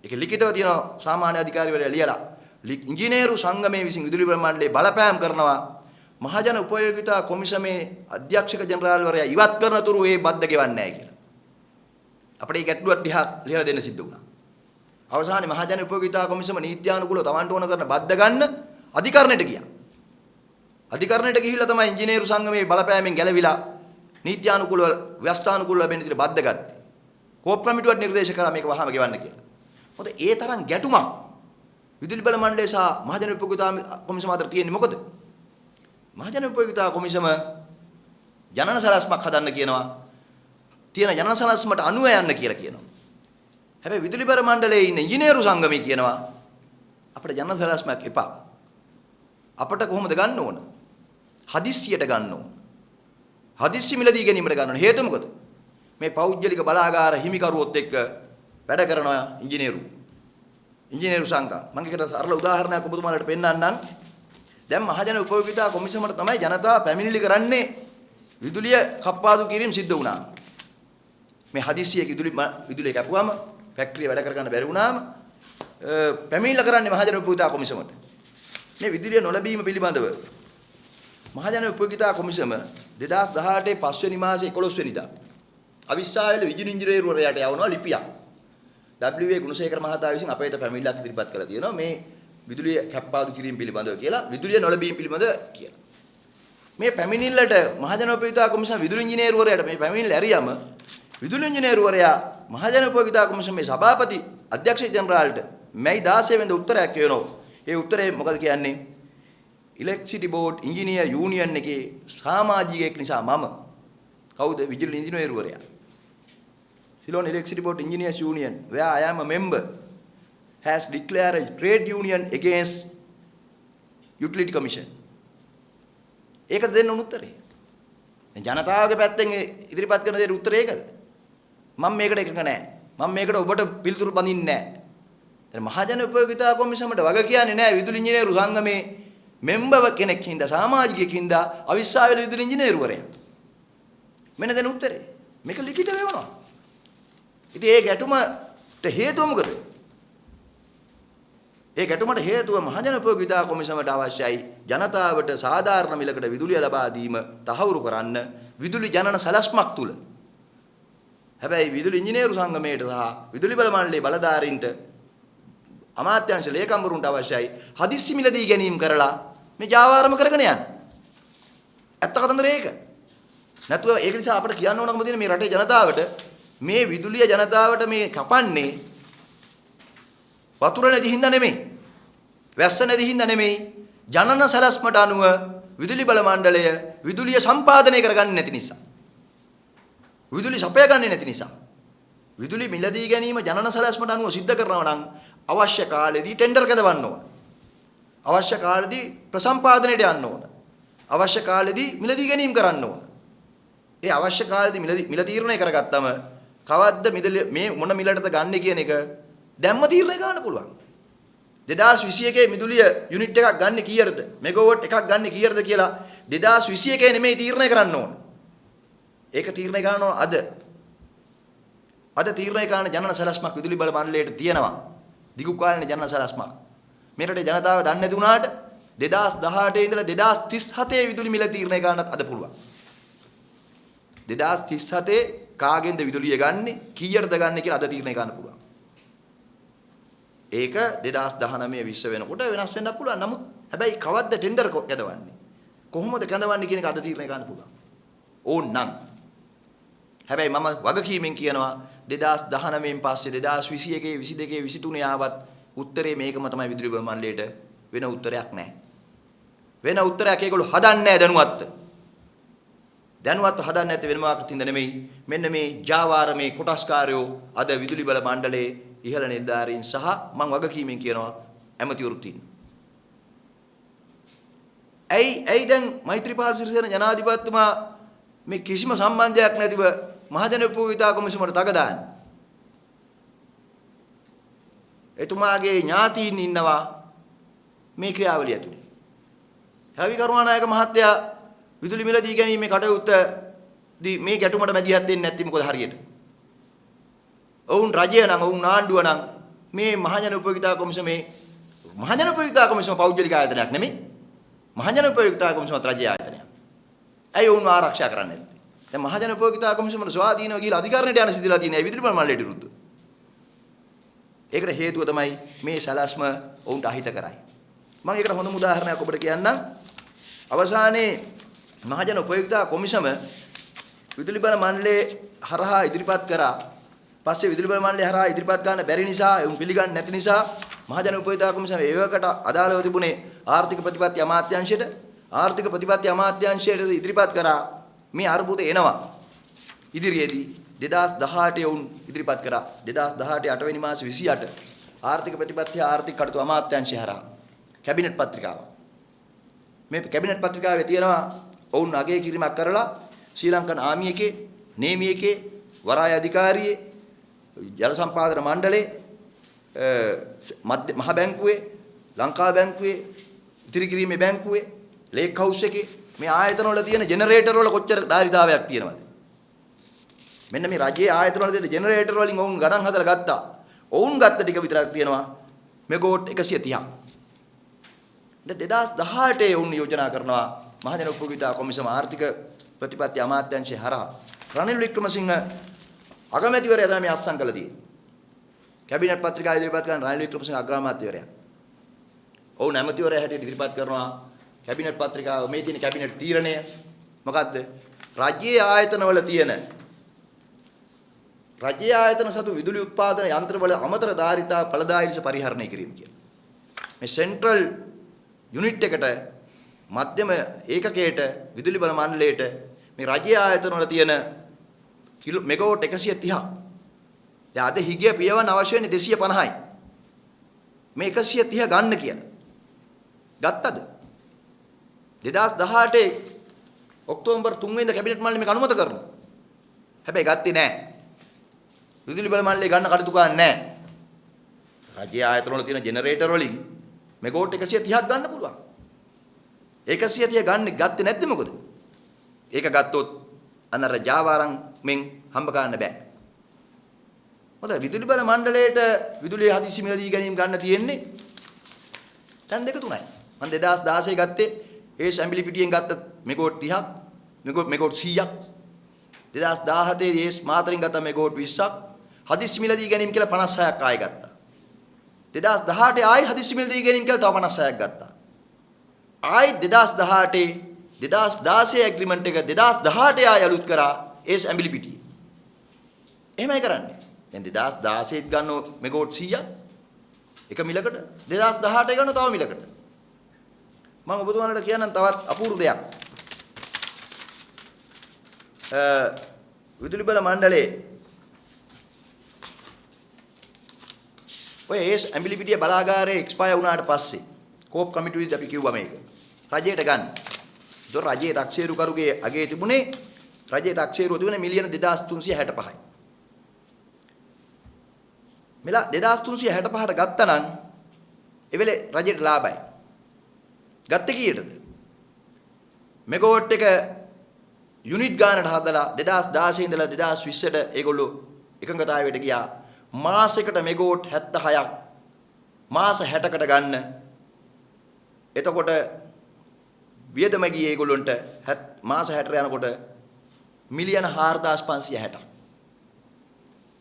ඒක ලිඛිතව තියෙනවා සාමාන්‍ය අධිකාරිවරයා ලියලා. ඉංජිනේරු සංගමේ විසින් විදුලි බල මණ්ඩලයේ බලපෑම් කරනවා මහජන උපයෝගිතා කොමිසමේ අධ්‍යක්ෂක ජනරාල්වරයා ඉවත් කරන තුරු ඒ බද්ද ගෙවන්නේ නැහැ කියලා. අපිට මේ ගැටලුවක් දිහා ලියලා දෙන්න සිද්ධ වුණා. අවසානයේ මහජන උපයෝගිතා කොමිසම නීත්‍යානුකූලව Tamanට ඕන කරන බද්ද ගන්න අධිකරණයට ගියා. අධිකරණයට ගිහිල්ලා තමයි ඉංජිනේරු සංගමේ බලපෑමෙන් ගැලවිලා නීත්‍යානුකූලව ව්‍යවස්ථානුකූලව වෙන්න ඉතින් බද්ද ගත්තේ. කෝප් කමිටුවට නිර්දේශ කරා මේක වහම ගෙවන්න කියලා. මොකද ඒ තරම් ගැටුමක් විදුලි බල මණ්ඩලය සහ මහජන උපයෝගිතා කොමිසම අතර තියෙන්නේ මොකද? මහජන උපයෝගිතා කොමිසම ජනන සැලැස්මක් හදන්න කියනවා. තියෙන ජනන සැලැස්මට අනුව යන්න කියලා කියනවා. හැබැයි විදුලි බල මණ්ඩලයේ ඉන්න ඉංජිනේරු සංගමේ කියනවා අපිට ජනන සැලැස්මක් එපා. අපිට කොහොමද ගන්න ඕන? හදිස්සියට ගන්න ඕන. හදිස්සි මිලදී ගැනීමට ගන්න ඕන. හේතුව මොකද? මේ පෞද්ගලික බලාගාර හිමිකරුවොත් එක්ක වැඩ කරන ඉංජිනේරු සංඝ. මම ඒකට සරල උදාහරණයක් ඔබතුමාලට පෙන්නන්නම්. දැන් මහජන උපයෝගිතා කොමිසමට තමයි ජනතාව පැමිණිලි කරන්නේ විදුලිය කප්පාදු කිරීම සිද්ධ වුණා. මේ හදිස්සියක විදුලිය කැපුවාම ෆැක්ටරිය වැඩ කරගන්න බැරි වුණාම පැමිණිලි කරන්නේ මහජන උපයෝගිතා කොමිසමට. මේ විදුලිය නොලැබීම පිළිබඳව මහජන උපයෝගිතා කොමිසම 2018 5 වෙනි මාසේ 11 වෙනිදා අවිස්සාවේල විදුලි ඉංජිනේරුවරයාට යවනවා ලිපියක්. WA ගුණසේකර මහතා විසින් අපේත පැමිණිල්ලක් ඉදිරිපත් කළා තියෙනවා මේ විදුලිය කැප්පාදු කිරීම පිළිබඳව කියලා විදුලිය නොලැබීම පිළිබඳව කියලා. මේ පැමිණිල්ලට මහජන උපයෝගිතා කොමිසම විදුලි ඉංජිනේරුවරයාට මේ පැමිණිල්ල ඇරියම විදුලි ඉංජිනේරුවරයා මහජන උපයෝගිතා කොමිසමේ සභාපති අධ්‍යක්ෂ ජනරාල්ට මැයි 16 වෙනිදා උත්තරයක් කියනවා. ඒ උත්තරේ මොකද කියන්නේ? ඉලෙක්ට්‍රිසිටි බෝඩ් ඉංජිනේර් යූනියන් එකේ සමාජිකයෙක් නිසා මම කවුද? විදුලි ඉංජිනේරුවරයා. Ceylon Electricity Board Engineers Union, where I am a member, has declared a trade union against Utility Commission. ඒක දෙන්න උත්තරේ. ජනතාවගේ පැත්තෙන් ඉදිරිපත් කරන දේ උත්තරේ ඒකද? මම මේකට එකඟ නැහැ. මම මේකට ඔබට පිළිතුරු බඳින්නේ නැහැ. දැන් මහජන උපයෝගිතා කොමිසමට වග කියන්නේ නැහැ විදුලි ඉංජිනේරු සංගමේ මෙම්බර් කෙනෙක් හින්දා සමාජිකයෙක් හින්දා අවිස්සාවේල විදුලි ඉංජිනේරුවරයා. මෙන්න දැන් උත්තරේ. මේක ලිඛිත වෙනවා. ඉතින් ඒ ගැටුමට හේතුව මොකද? ඒ ගැටුමට හේතුව මහජන උපයෝගිතා කොමිසමට අවශ්‍යයි ජනතාවට සාධාරණ මිලකට විදුලිය ලබා දීම තහවුරු කරන්න විදුලි ජනන සැලැස්මක් තුල. හැබැයි විදුලි ඉංජිනේරු සංගමයට සහ විදුලි බල මණ්ඩලයේ බලධාරීන්ට අමාත්‍යාංශ ලේකම්වරුන්ට අවශ්‍යයි හදිස්සි මිලදී ගැනීම කරලා මේ ජාවාරම කරගෙන යන්න. ඇත්ත කතන්දරේ ඒක. නැතුව ඒක නිසා අපිට කියන්න ඕනකම තියෙන මේ රටේ ජනතාවට මේ විදුලිය ජනතාවට මේ කපන්නේ වතුර නැති හින්දා නෙමෙයි. වැස්ස නැති හින්දා නෙමෙයි. ජනන සැලැස්මට අනුව විදුලි බල මණ්ඩලය විදුලිය සම්පාදනය කරගන්නේ නැති නිසා. විදුලි සපයා ගන්නේ නැති නිසා. විදුලි මිලදී ගැනීම ජනන සැලැස්මට අනුව සිද්ධ කරනවා නම් අවශ්‍ය කාලෙදී ටෙන්ඩර් කැදවන්න ඕන. අවශ්‍ය කාලෙදී ප්‍රසම්පාදනයට යන්න ඕන. අවශ්‍ය කාලෙදී මිලදී ගැනීම කරන්න ඕන. ඒ අවශ්‍ය කාලෙදී මිල තීරණය කරගත්තම කවද්ද මේ මොන මිලටද ගන්න කියන එක දැම්ම තීරණය ගන්න පුළුවන්. 2021 මිදුලිය යුනිට් එකක් ගන්න කීයටද? මෙගාවොට් එකක් ගන්න කීයටද කියලා 2021 නෙමෙයි තීරණය කරන්න ඕන. ඒක තීරණය කරන්න ඕන අද. අද තීරණය කරන ජනන සැලැස්මක් විදුලි බල මණ්ඩලයට තියෙනවා. දිගු කාලීන ජනන සැලැස්මක්. මේ රටේ ජනතාව දන්නේ නැති වුණාට 2018 ඉඳලා 2037 විදුලි මිල තීරණය කරන්නත් අද පුළුවන්. 2037 කාගෙන්ද විදුලිය ගන්නෙ කීයටද ගන්නෙ කියලා අද තීරණය කරන්න පුළුවන්. ඒක 2019 20 වෙනකොට වෙනස් වෙන්නත් පුළුවන්. නමුත් හැබැයි කවද්ද ටෙන්ඩර් කැදවන්නේ? කොහොමද කැදවන්නේ කියන එක අද තීරණය කරන්න පුළුවන්. ඕන්නම්. හැබැයි මම වගකීමෙන් කියනවා 2019න් පස්සේ 2021 22 23 ආවත් උත්තරේ මේකම තමයි විදුලි බල මණ්ඩලයට වෙන උත්තරයක් නැහැ. වෙන උත්තරයක් ඒගොල්ලෝ හදන්නේ නැහැ දැනුවත්ව. දැනුවත්ව හදන්නේ නැත්te වෙන මොකක්ද හින්දා නෙමෙයි. මෙන්න මේ ජාවාරමේ කොටස්කාරයෝ අද විදුලි බල මණ්ඩලයේ ඉහළ නිලධාරීන් සහ මම වගකීමෙන් කියනවා ඇමතිවරුත් ඉන්නවා. ඇයි දැන් මෛත්‍රීපාල සිරිසේන ජනාධිපතිතුමා මේ කිසිම සම්බන්ධයක් නැතිව මහජන උපයෝගිතා කොමිසමට තග දාන්නේ? එතුමාගේ ඥාතීන් ඉන්නවා මේ ක්‍රියාවලිය ඇතුලේ. රවි කරුණානායක මහත්තයා විදුලි මිල දී ගැනීමේ කටයුත්තදී මේ ගැටුමට මැදිහත් වෙන්නේ නැති මොකද හරියට? ඔවුන් රජය නම් ඔවුන් ආණ්ඩුව නම් මේ මහජන උපයෝගිතා කොමිසමේ මහජන උපයෝගිතා කොමිසම පෞද්ගලික ආයතනයක් නෙමෙයි. මහජන උපයෝගිතා කොමිසමත් රජයේ ආයතනයක්. ඇයි ඔවුන් ආරක්ෂා කරන්නේ නැත්තේ? දැන් මහජන උපයෝගිතා කොමිසමට ස්වාධීනව ගිහලා අධිකරණයට යන සිදුලා තියෙන විදුලි බල මණ්ඩලයට විරුද්ධව. ඒකට හේතුව තමයි මේ සැලැස්ම ඔවුන්ට අහිත කරයි. මම ඒකට හොඳම උදාහරණයක් ඔබට කියන්නම්. අවසානයේ මහජන උපයෝගිතා කොමිසම විදුලි බල මණ්ඩලයේ හරහා ඉදිරිපත් කරා. පස්සේ විදුලි බල මණ්ඩලය හරහා ඉදිරිපත් ගන්න බැරි නිසා එවුන් පිළිගන්නේ නැති නිසා මහජන උපයෝගිතා කොමිසම ඒවකට අදාළව තිබුණේ ආර්ථික ප්‍රතිපත්ති අමාත්‍යාංශයට ආර්ථික ප්‍රතිපත්ති අමාත්‍යාංශයට ඉදිරිපත් කරා මේ අර්බුද එනවා. ඉදිරියේදී 2018 වුන් ඉදිරිපත් කරා 2018 8 වෙනි මාස 28 ආර්ථික ප්‍රතිපත්ති ආර්ථික කටයුතු අමාත්‍යාංශය හරහා කැබිනට් පත්‍රිකාව. මේ කැබිනට් පත්‍රිකාවේ තියෙනවා ඔවුන් අගය කිරීමක් කරලා ශ්‍රී ලංකන් ආමි එකේ නේමි එකේ වරාය අධිකාරියේ ජල සම්පාදන මණ්ඩලයේ මහ බැංකුවේ ලංකා බැංකුවේ ඉතිරි කිරීමේ බැංකුවේ ලේක් හවුස් එකේ මේ ආයතන වල තියෙන ජෙනරේටර් වල කොච්චර ධාරිතාවයක් තියෙනවද? මෙන්න මේ රජයේ ආයතන වල තියෙන ජෙනරේටර් වලින් ඔවුන් ගණන් හදලා ගත්තා. ඔවුන් ගත්ත ටික විතරක් තියෙනවා මෙගාවොට් 130ක්. දැන් 2018 ඔවුන් යෝජනා කරනවා මහජන උපයෝගිතා කොමිසම ආර්ථික ප්‍රතිපත්ති අමාත්‍යාංශය හරහා රනිල් වික්‍රමසිංහ අගමැතිවරයා තමයි මේ අත්සන් කළ තියෙන්නේ. කැබිනට් පත්‍රිකාව ඉදිරිපත් කරන රනිල් වික්‍රමසිංහ අග්‍රාමාත්‍යවරයා. ඔවුන් ඇමතිවරයා හැටියට ඉදිරිපත් කරනවා කැබිනට් පත්‍රිකාව මේ තියෙන කැබිනට් තීරණය මොකද්ද? රජයේ ආයතනවල තියෙන රජයේ ආයතන සතු විදුලි උත්පාදන යන්ත්‍රවල අමතර ධාරිතා ඵලදායී ලෙස පරිහරණය කිරීම කියලා. මේ සෙන්ට්‍රල් යුනිට් එකට මධ්‍යම ඒකකයට විදුලි බල මණ්ඩලයට මේ රජයේ ආයතනවල තියෙන මෙගාවොට් 130ක්. දැන් අද හිගිය පියවන්න අවශ්‍ය වෙන්නේ 250යි. මේ 130 ගන්න කියලා. ගත්තද? 2018 ඔක්තෝබර් 3 වෙනිදා කැබිනට් මණ්ඩලය මේක අනුමත කරනවා. හැබැයි ගත්තේ නැහැ. විදුලි බල මණ්ඩලය ගන්න කටයුතු කරන්නේ නැහැ. රජයේ ආයතන වල තියෙන ජෙනරේටර් වලින් මෙගාවොට් 130ක් ගන්න පුළුවන්. 130 ගත්තේ නැත්නම් මොකද? ඒක ගත්තොත් අන්නර ජාවාරම් මෙන් හම්බ ගන්න බෑ. මොකද විදුලි බල මණ්ඩලයට විදුලිය හදිසි මිල දී ගැනීම ගන්න තියෙන්නේ දැන් 2-3යි. මම 2016 ගත්තේ ඒ ඇඹිලි පිටියෙන් ගත්ත මෙගාවොට් 30ක් මෙගාවොට් 100ක් 2017 ඒ මාතරින් ගත්ත මෙගාවොට් 20ක් හදිසි මිල දී ගැනීම කියලා 56ක් ආයෙ ගත්තා. 2018 ආයෙ හදිසි මිල දී ගැනීම කියලා තව 56ක් ගත්තා. ආයෙ 2018 2016 ඇග්‍රීමන්ට් එක 2018 ආයෙ අලුත් කරා ඒ ඇඹිලි පිටියේ. එහෙමයි කරන්නේ. දැන් 2016 ගන්න මෙගාවොට් 100ක් එක මිලකට 2018 ගන්න තව මිලකට. මම ඔබතුමාලට කියන්නම් තවත් අපූර්ව දෙයක්. විදුලි බල මණ්ඩලයේ ඔය ඒ ඇඹිලි පිටිය බලාගාරයේ එක්ස්පයර් වුණාට පස්සේ කෝප් කමිටුවේදී අපි කිව්වා මේක රජයට ගන්න. ඒතොර රජයේ තාක්ෂේරු කරුගේ අගේ තිබුණේ රජයේ තාක්ෂේරුව තිබුණේ මිලියන 2365යි. මෙලා 2365ට ගත්තා නම් ඒ වෙලේ රජයට ලාභයි. ගත්තේ කීයටද? මෙගාවොට් එක යුනිට් ගානට හදලා 2016 ඉඳලා 2020ට ඒගොල්ලෝ එකඟතාවයට ගියා. මාසයකට මෙගාවොට් 76ක් මාස 60කට ගන්න. එතකොට වියදම ගියේ ඒගොල්ලන්ට මාස 60ට යනකොට මිලියන 4560ක්.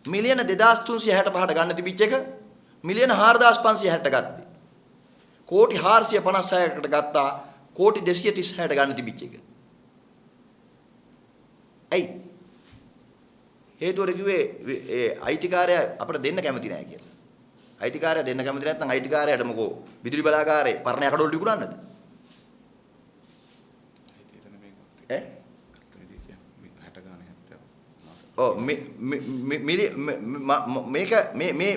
මිලියන 2365ට ගන්න තිබිච්ච එක මිලියන 4560ට ගත්තේ. කෝටි 456කට ගත්තා කෝටි 236ට ගන්න තිබිච්ච එක. ඇයි? හේතුවට කිව්වේ ඒ අයිතිකාරයා අපිට දෙන්න කැමති නැහැ කියලා. අයිතිකාරයා දෙන්න කැමති නැත්නම් අයිතිකාරයාට මොකෝ විදුලි බලාගාරේ පරණ යකඩවල විකුණන්නද? ඈ? ඔව් මේක මේ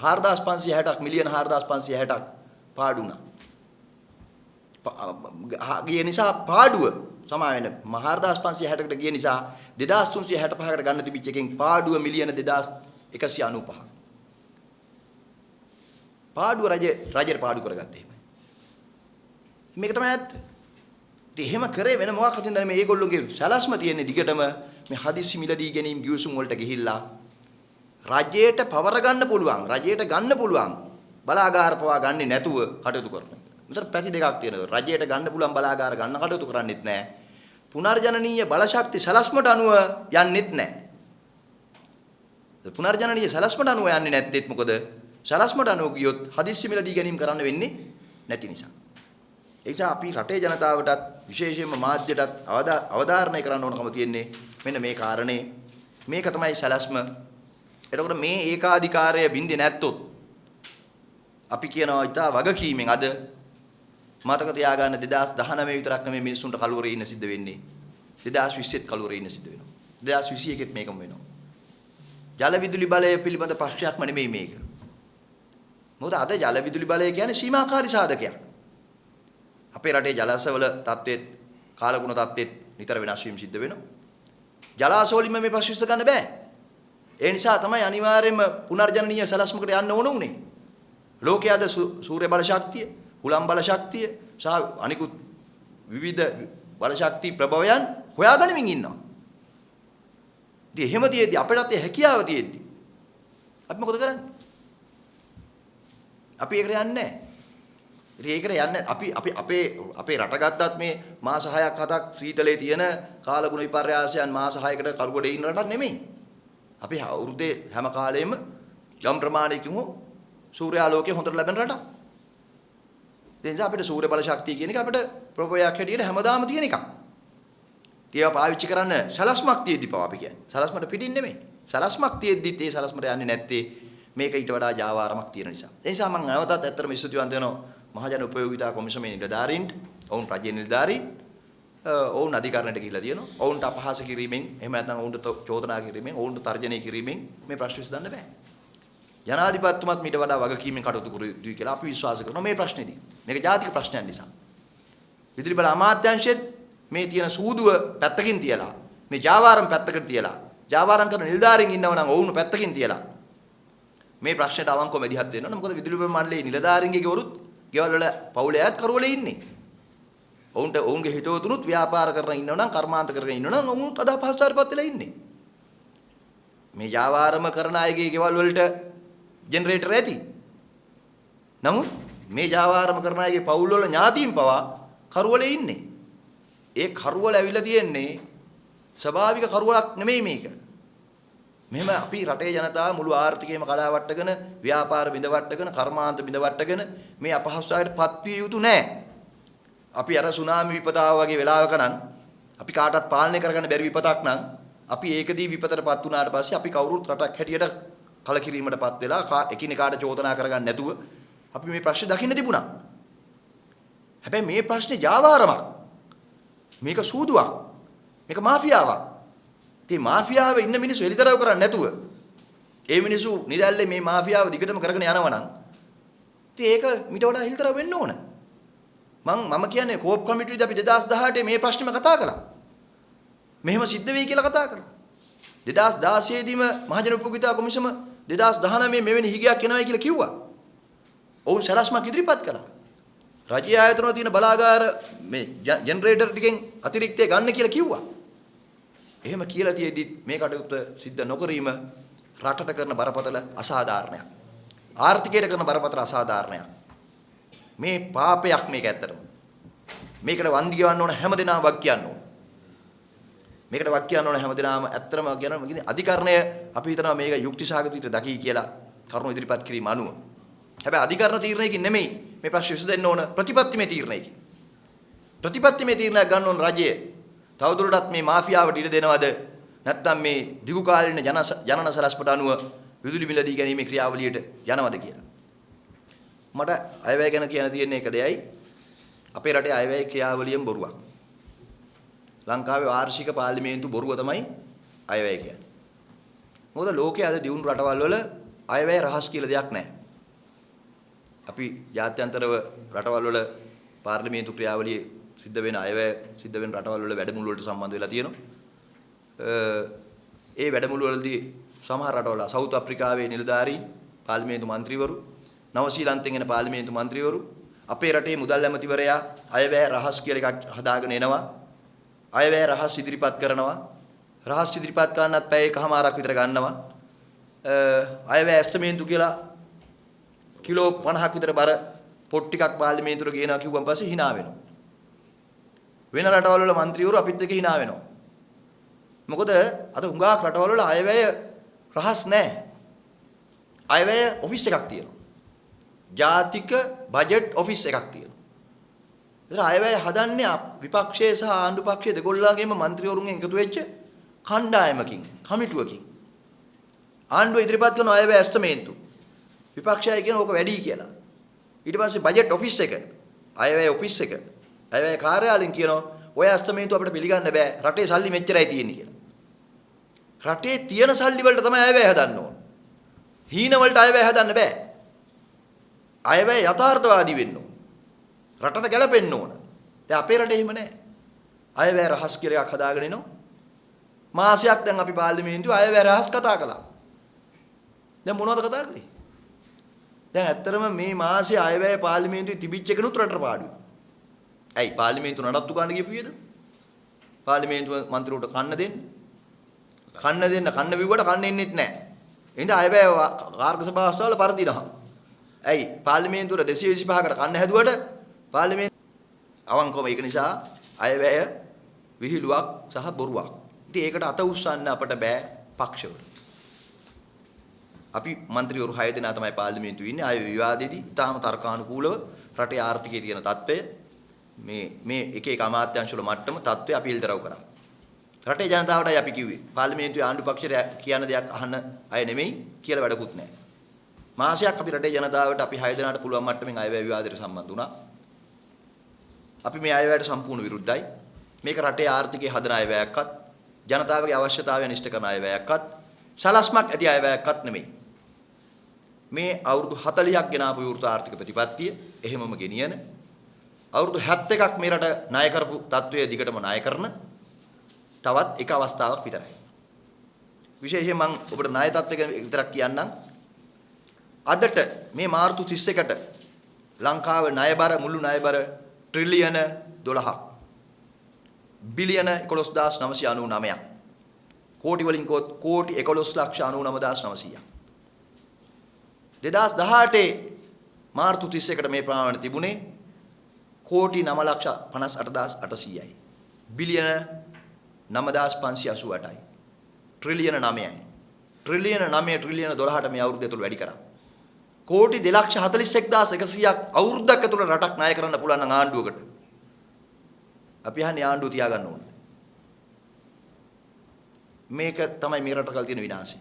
4560ක් මිලියන 4560ක් පාඩු වුණා. ගිය නිසා පාඩුව සමා වෙන 4560කට ගිය නිසා 2365කට ගන්න තිබිච්ච එකෙන් පාඩුව මිලියන 2195. පාඩුව රජයට පාඩු කරගත්තා එහෙමයි. මේක තමයි ඇත්ත. ඉතින් එහෙම කරේ වෙන මොකක් හින්දාද මේ ඒගොල්ලෝගේ සැලැස්ම තියෙන්නේ දිගටම මේ හදිසි මිලදී ගැනීම ගිවිසුම් වලට ගිහිල්ලා රජයට පවර ගන්න පුළුවන් රජයට ගන්න පුළුවන් බලාගාර පවා ගන්නේ නැතුව කටයුතු කරනවා. මෙතන පැති දෙකක් තියෙනවා. රජයට ගන්න පුළුවන් බලාගාර ගන්න කටයුතු කරන්නේත් නැහැ. පුනර්ජනනීය බලශක්ති සැලැස්මට අනුව යන්නේත් නැහැ. පුනර්ජනනීය සැලැස්මට අනුව යන්නේ නැත්තේත් මොකද? සැලැස්මට අනුව ගියොත් හදිසි මිලදී ගැනීම කරන්න වෙන්නේ නැති නිසා. ඒ නිසා අපි රටේ ජනතාවටත් විශේෂයෙන්ම මාධ්‍යයටත් අවධාරණය කරන්න ඕනකම තියෙන්නේ මෙන්න මේ කාරණේ. මේක තමයි සැලැස්ම. එතකොට මේ ඒකාධිකාරය බින්දේ නැත්තොත් අපි කියනවා ඉතා වගකීමෙන් අද මතක තියාගන්න 2019 විතරක් නෙමෙයි මිනිස්සුන්ට කලුවරේ ඉන්න සිද්ධ වෙන්නේ. 2020ත් කලුවරේ ඉන්න සිද්ධ වෙනවා. 2021ත් මේකම වෙනවා. ජල විදුලි බලය පිළිබඳ ප්‍රශ්නයක්ම නෙමෙයි මේක. මොකද අද ජල විදුලි බලය කියන්නේ සීමාකාරී සාධකයක්. අපේ රටේ ජලාශවල තත්ත්වෙත් කාලගුණ තත්ත්වෙත් නිතර වෙනස් වීම සිද්ධ වෙනවා. ජලාශ වලින්ම මේ ප්‍රශ්න විසඳ ගන්න බෑ. ඒ නිසා තමයි අනිවාර්යයෙන්ම පුනර්ජනනීය සැලැස්මකට යන්න ඕන උනේ. ලෝකයේ අද සූර්ය බල ශක්තිය, හුලම් බල ශක්තිය සහ අනිකුත් විවිධ බල ශක්ති ප්‍රභවයන් හොයාගනිමින් ඉන්නවා. ඉතින් එහෙම තියෙද්දි අපිටත් හැකියාව තියෙද්දි අපි මොකද කරන්නේ? අපි ඒකට යන්නේ නැහැ. ඉතින් ඒකට යන්නේ අපේ රට ගත්තත් මේ මාස 6ක් 7ක් සීතලේ තියෙන කාලගුණ විපර්යාසයන් මාස 6කට කරුගොඩේ ඉන්න රටක් නෙමෙයි. අපි අවුරුද්දේ හැම කාලෙම යම් ප්‍රමාණයකින් සූර්යාලෝකය හොඳට ලැබෙන රටක්. ඒ නිසා අපිට සූර්ය බල ශක්තිය කියන එක අපිට ප්‍රභවයක් හැටියට හැමදාම තියෙන එකක්. ඒවා පාවිච්චි කරන්න සලස්මක් තියෙද්දි පවා අපි කියන්නේ. සලස්මට පිටින් නෙමෙයි. සලස්මක් තියෙද්දිත් ඒ සලස්මට යන්නේ නැත්තේ මේක ඊට වඩා ජාවාරමක් තියෙන නිසා. ඒ නිසා මම නැවතත් ඇත්තටම ස්තුතිවන්ත වෙනවා මහජන උපයෝගිතා කොමිසමේ නිලධාරීන්ට, ඔවුන් රජයේ නිලධාරීන්, ඔවුන් අධිකරණයට ගිහිලා තියෙනවා. ඔවුන්ට අපහාස කිරීමෙන්, එහෙම නැත්නම් ඔවුන්ට චෝදනා කිරීමෙන්, ඔවුන්ට තර්ජනය කිරීමෙන් මේ ප්‍රශ්න විසඳන්න බෑ. ජනාධිපතිතුමත් මීට වඩා වගකීමෙන් කටයුතු කර යුතුයි කියලා අපි විශ්වාස කරනවා මේ ප්‍රශ්නේදී. මේක ජාතික ප්‍රශ්නයක් නිසා. විදුලි බල අමාත්‍යාංශයේත් මේ තියෙන සූදුව පැත්තකින් තියලා මේ ජාවාරම් පැත්තකට තියලා ජාවාරම් කරන නිලධාරීන් ඉන්නව නම් ඔවුන් පැත්තකින් තියලා මේ ප්‍රශ්නෙට අවංකව මැදිහත් වෙන්න ඕන. මොකද විදුලි බල මණ්ඩලයේ නිලධාරීන්ගේ ගවරුත් ගෙවල් වල පවුලේ අයත් කරවල ඉන්නේ. ඔවුන්ගේ හිතවතුනුත් ව්‍යාපාර කරන ඉන්නව නම් කර්මාන්ත කරගෙන ඉන්නව නම් ඔවුන්ත් අද පහසුතාවටපත් වෙලා ඉන්නේ. මේ ජාවාරම කරන අයගේ ගෙවල් වලට ජෙනරේටර් ඇති. නමුත් මේ ජාවාරම කරන අයගේ පවුල් වල ඥාතීන් පවා කරවලේ ඉන්නේ. ඒ කරවල ඇවිල්ලා තියෙන්නේ ස්වභාවික කරවලක් නෙමෙයි මේක. මෙහෙම අපි රටේ ජනතාව මුළු ආර්ථිකයම කඩාවට්ටගෙන ව්‍යාපාර බිඳවට්ටගෙන කර්මාන්ත බිඳවට්ටගෙන මේ අපහසුතාවයටපත් විය යුතු නැහැ. අපි අර සුනාමි විපත වගේ වෙලාවක නම් අපි කාටවත් පාලනය කරගන්න බැරි විපතක් නම් අපි ඒකදී විපතටපත් වුණාට පස්සේ අපි කවුරුත් රටක් හැටියට කලකිරීමටපත් වෙලා එකිනෙකාට චෝදනා කරගන්න නැතුව අපි මේ ප්‍රශ්නේ දකින්න තිබුණා. හැබැයි මේ ප්‍රශ්නේ ජාවාරමක්. මේක සූදුවක්. මේක මාෆියාවක්. ඉතින් මාෆියාවේ ඉන්න මිනිස්සු එලිතරව කරන්නේ නැතුව ඒ මිනිස්සු නිදැල්ලේ මේ මාෆියාව දිගටම කරගෙන යනවා නම් ඉතින් ඒක මිට වඩා එලිතරව වෙන්න ඕන. මම කියන්නේ කෝප් කමිටුවේදී අපි 2018 මේ ප්‍රශ්නෙම කතා කළා. මෙහෙම සිද්ධ වෙයි කියලා කතා කළා. 2016 දීම මහජන උපභෝගිතා කොමිසම 2019 මෙවැනි හිගයක් එනවායි කියලා කිව්වා. ඔවුන් සලස්මක් ඉදිරිපත් කළා. රජයේ ආයතන වල තියෙන බලාගාර මේ ජෙනරේටර් ටිකෙන් අතිරික්තය ගන්න කියලා කිව්වා. එහෙම කියලා තියෙද්දි මේ කටයුත්ත සිද්ධ නොකිරීම රටට කරන බරපතල අසාධාරණයක්. ආර්ථිකයට කරන බරපතල අසාධාරණයක්. මේ පාපයක් මේක ඇත්තටම. මේකට වන්දි ගෙවන්න ඕන හැමදෙනාම වක් කියන්න ඕන. මේකට වක් කියන්න ඕන හැමදෙනාම ඇත්තටම කියන අධිකරණය අපි හිතනවා මේක යුක්ති සහගත දකි කියලා කරුණු ඉදිරිපත් කිරීම අනුව. හැබැයි අධිකරණ තීරණයකින් නෙමෙයි මේ ප්‍රශ්නේ විසඳෙන්න ඕන ප්‍රතිපත්තිමය තීරණයකින්. ප්‍රතිපත්තිමය තීරණයක් ගන්න ඕන රජය. තවදුරටත් මේ මාෆියාවට ඉඩ දෙනවද නැත්නම් මේ දිගු කාලින ජනන සලස්පට අනුව විදුලි බිල දී ගැනීමේ ක්‍රියාවලියට යනවද කියලා. මට අයවැය ගැන කියන්න තියෙන එක දෙයයි අපේ රටේ අයවැය ක්‍රියාවලියෙන් බොරුවක්. ලංකාවේ වාර්ෂික පාර්ලිමේන්තු බොරුව තමයි අයවැය කියන්නේ. මොකද ලෝකයේ අද දියුණු රටවල් වල අයවැය රහස් කියලා දෙයක් නැහැ. අපි ජාත්‍යන්තරව රටවල් වල පාර්ලිමේන්තු ක්‍රියාවලියේ සිද්ධ වෙන අයවැය සිද්ධ වෙන රටවල් වල වැඩමුළු වලට සම්බන්ධ වෙලා තියෙනවා. ඒ වැඩමුළු වලදී සමහර රටවල සවුත් අප්‍රිකාවේ නිලධාරීන් පාර්ලිමේන්තු මන්ත්‍රීවරු නවසීලන්තෙන් එන පාර්ලිමේන්තු මන්ත්‍රීවරු අපේ රටේ මුදල් ඇමතිවරයා අයවැය රහස් කියලා එකක් හදාගෙන එනවා. අයවැය රහස් ඉදිරිපත් කරනවා. රහස් ඉදිරිපත් කරනත් පැය එකමාරක් විතර ගන්නවා. අයවැය ඇස්තමේන්තු කියලා කිලෝ 50ක් විතර බර පොට් ටිකක් පාර්ලිමේන්තුවට ගේනවා කිව්වන් පස්සේ hina වෙනවා. වෙන රටවල් වල മന്ത്രിවරු අපිත් එක්ක hina වෙනවා. මොකද අද හුඟක් රටවල් වල අයවැය රහස් නැහැ. අයවැය ඔෆිස් එකක් තියෙනවා. ජාතික බජට් ඔෆිස් එකක් තියෙනවා. ඒතර අයවැය හදන්නේ විපක්ෂයේ සහ ආණ්ඩු පක්ෂයේ දෙගොල්ලන්ගේම മന്ത്രിවරුන්ගෙන් එකතු වෙච්ච කණ්ඩායමකින්, කමිටුවකින්. ආණ්ඩුව ඉදිරිපත් කරන අයවැය ඇස්තමේන්තු. විපක්ෂය කියන ඕක වැඩි කියලා. ඊට පස්සේ බජට් ඔෆිස් එක, අයවැය ඔෆිස් එක, අයවැය කාර්යාලයෙන් කියනවා ඔය ඇස්තමේන්තුව අපිට පිළිගන්න බෑ. රටේ සල්ලි මෙච්චරයි තියෙන්නේ කියලා. රටේ තියෙන සල්ලි වලට තමයි අයවැය හදන්න ඕන. හීන වලට අයවැය හදන්න බෑ. අයවැය යථාර්ථවාදී වෙන්න ඕන. රටට ගැලපෙන්න ඕන. දැන් අපේ රටේ එහෙම නැහැ. අයවැය රහස් කියලා එකක් හදාගෙන ඉනවා. මාසයක් දැන් අපි පාර්ලිමේන්තුවේ අයවැය රහස් කතා කළා. දැන් මොනවද කතා කළේ? දැන් ඇත්තටම මේ මාසේ අයවැය පාර්ලිමේන්තුවේ තිබිච්ච එකනුත් රටට පාඩුයි. ඇයි පාර්ලිමේන්තුව නඩත්තු ගන්න ගියපුවේද? පාර්ලිමේන්තුව മന്ത്രിවරුන්ට කන්න දෙන්න කන්න බිව්වට කන්න එන්නෙත් නැහැ. එහෙනම් අයවැය කාර්ක සභාවස්වල පරදිනවා. ඇයි පාර්ලිමේන්තුවට 225කට කන්න හැදුවට පාර්ලිමේන්තුව අවංකවම ඒක නිසා අයවැය විහිළුවක් සහ බොරුවක්. ඉතින් ඒකට අත උස්සන්න අපට බෑ පක්ෂවල. අපි മന്ത്രിවරු 6 දෙනා තමයි පාර්ලිමේන්තුවේ ඉන්නේ. ආයේ විවාදෙදී ඊටාම තර්කානුකූලව රටේ ආර්ථිකයේ තියෙන තත්ත්වය මේ එක එක අමාත්‍යාංශ වල මට්ටම තත්ත්වය අපි ඉල්දරව් කරා. රටේ ජනතාවටයි අපි කිව්වේ. පාර්ලිමේන්තුවේ ආණ්ඩු පක්ෂයට කියන දෙයක් අහන්න අය නෙමෙයි කියලා වැඩකුත් නැහැ. මාසයක් අපි රටේ ජනතාවට අපි 6 දෙනාට පුළුවන් මට්ටමින් අයවැය විවාදයට සම්බන්ධ වුණා. අපි මේ අයවැයට සම්පූර්ණ විරුද්ධයි. මේක රටේ ආර්ථිකය හදන අයවැයක්වත් ජනතාවගේ අවශ්‍යතාවයන් ඉෂ්ට කරන අයවැයක්වත් සලස්මක් ඇති අයවැයක්වත් නෙමෙයි. මේ අවුරුදු 40ක් ගෙන ආපු විවෘත ආර්ථික ප්‍රතිපත්තිය එහෙමම ගෙනියන අවුරුදු 71ක් මේ රට ණය කරපු තත්වයේ දිගටම ණය කරන තවත් එක අවස්ථාවක් විතරයි. විශේෂයෙන් මම ඔබට ණය තත්ත්වය ගැන විතරක් කියන්නම්. අදට මේ මාර්තු 31ට ලංකාවේ ණයබර මුළු ණයබර ට්‍රිලියන 12ක්. බිලියන 11999ක්. කෝටි වලින් කෝටි 11,99,900ක්. 2018 මාර්තු 31ට මේ ප්‍රමාණය තිබුණේ කෝටි 9,58,800යි. බිලියන 9,588යි. ට්‍රිලියන 9යි. ට්‍රිලියන 9 ට්‍රිලියන 12ට මේ අවුරුද්ද ඇතුළත වැඩි කරා. කෝටි 2,41,100ක් අවුරුද්දක් ඇතුළත රටක් ණය කරන්න පුළුවන් නම් ආණ්ඩුවකට. අපි අහන්නේ ආණ්ඩුව තියාගන්න ඕන. මේක තමයි මේ රට කල් තියෙන විනාශය.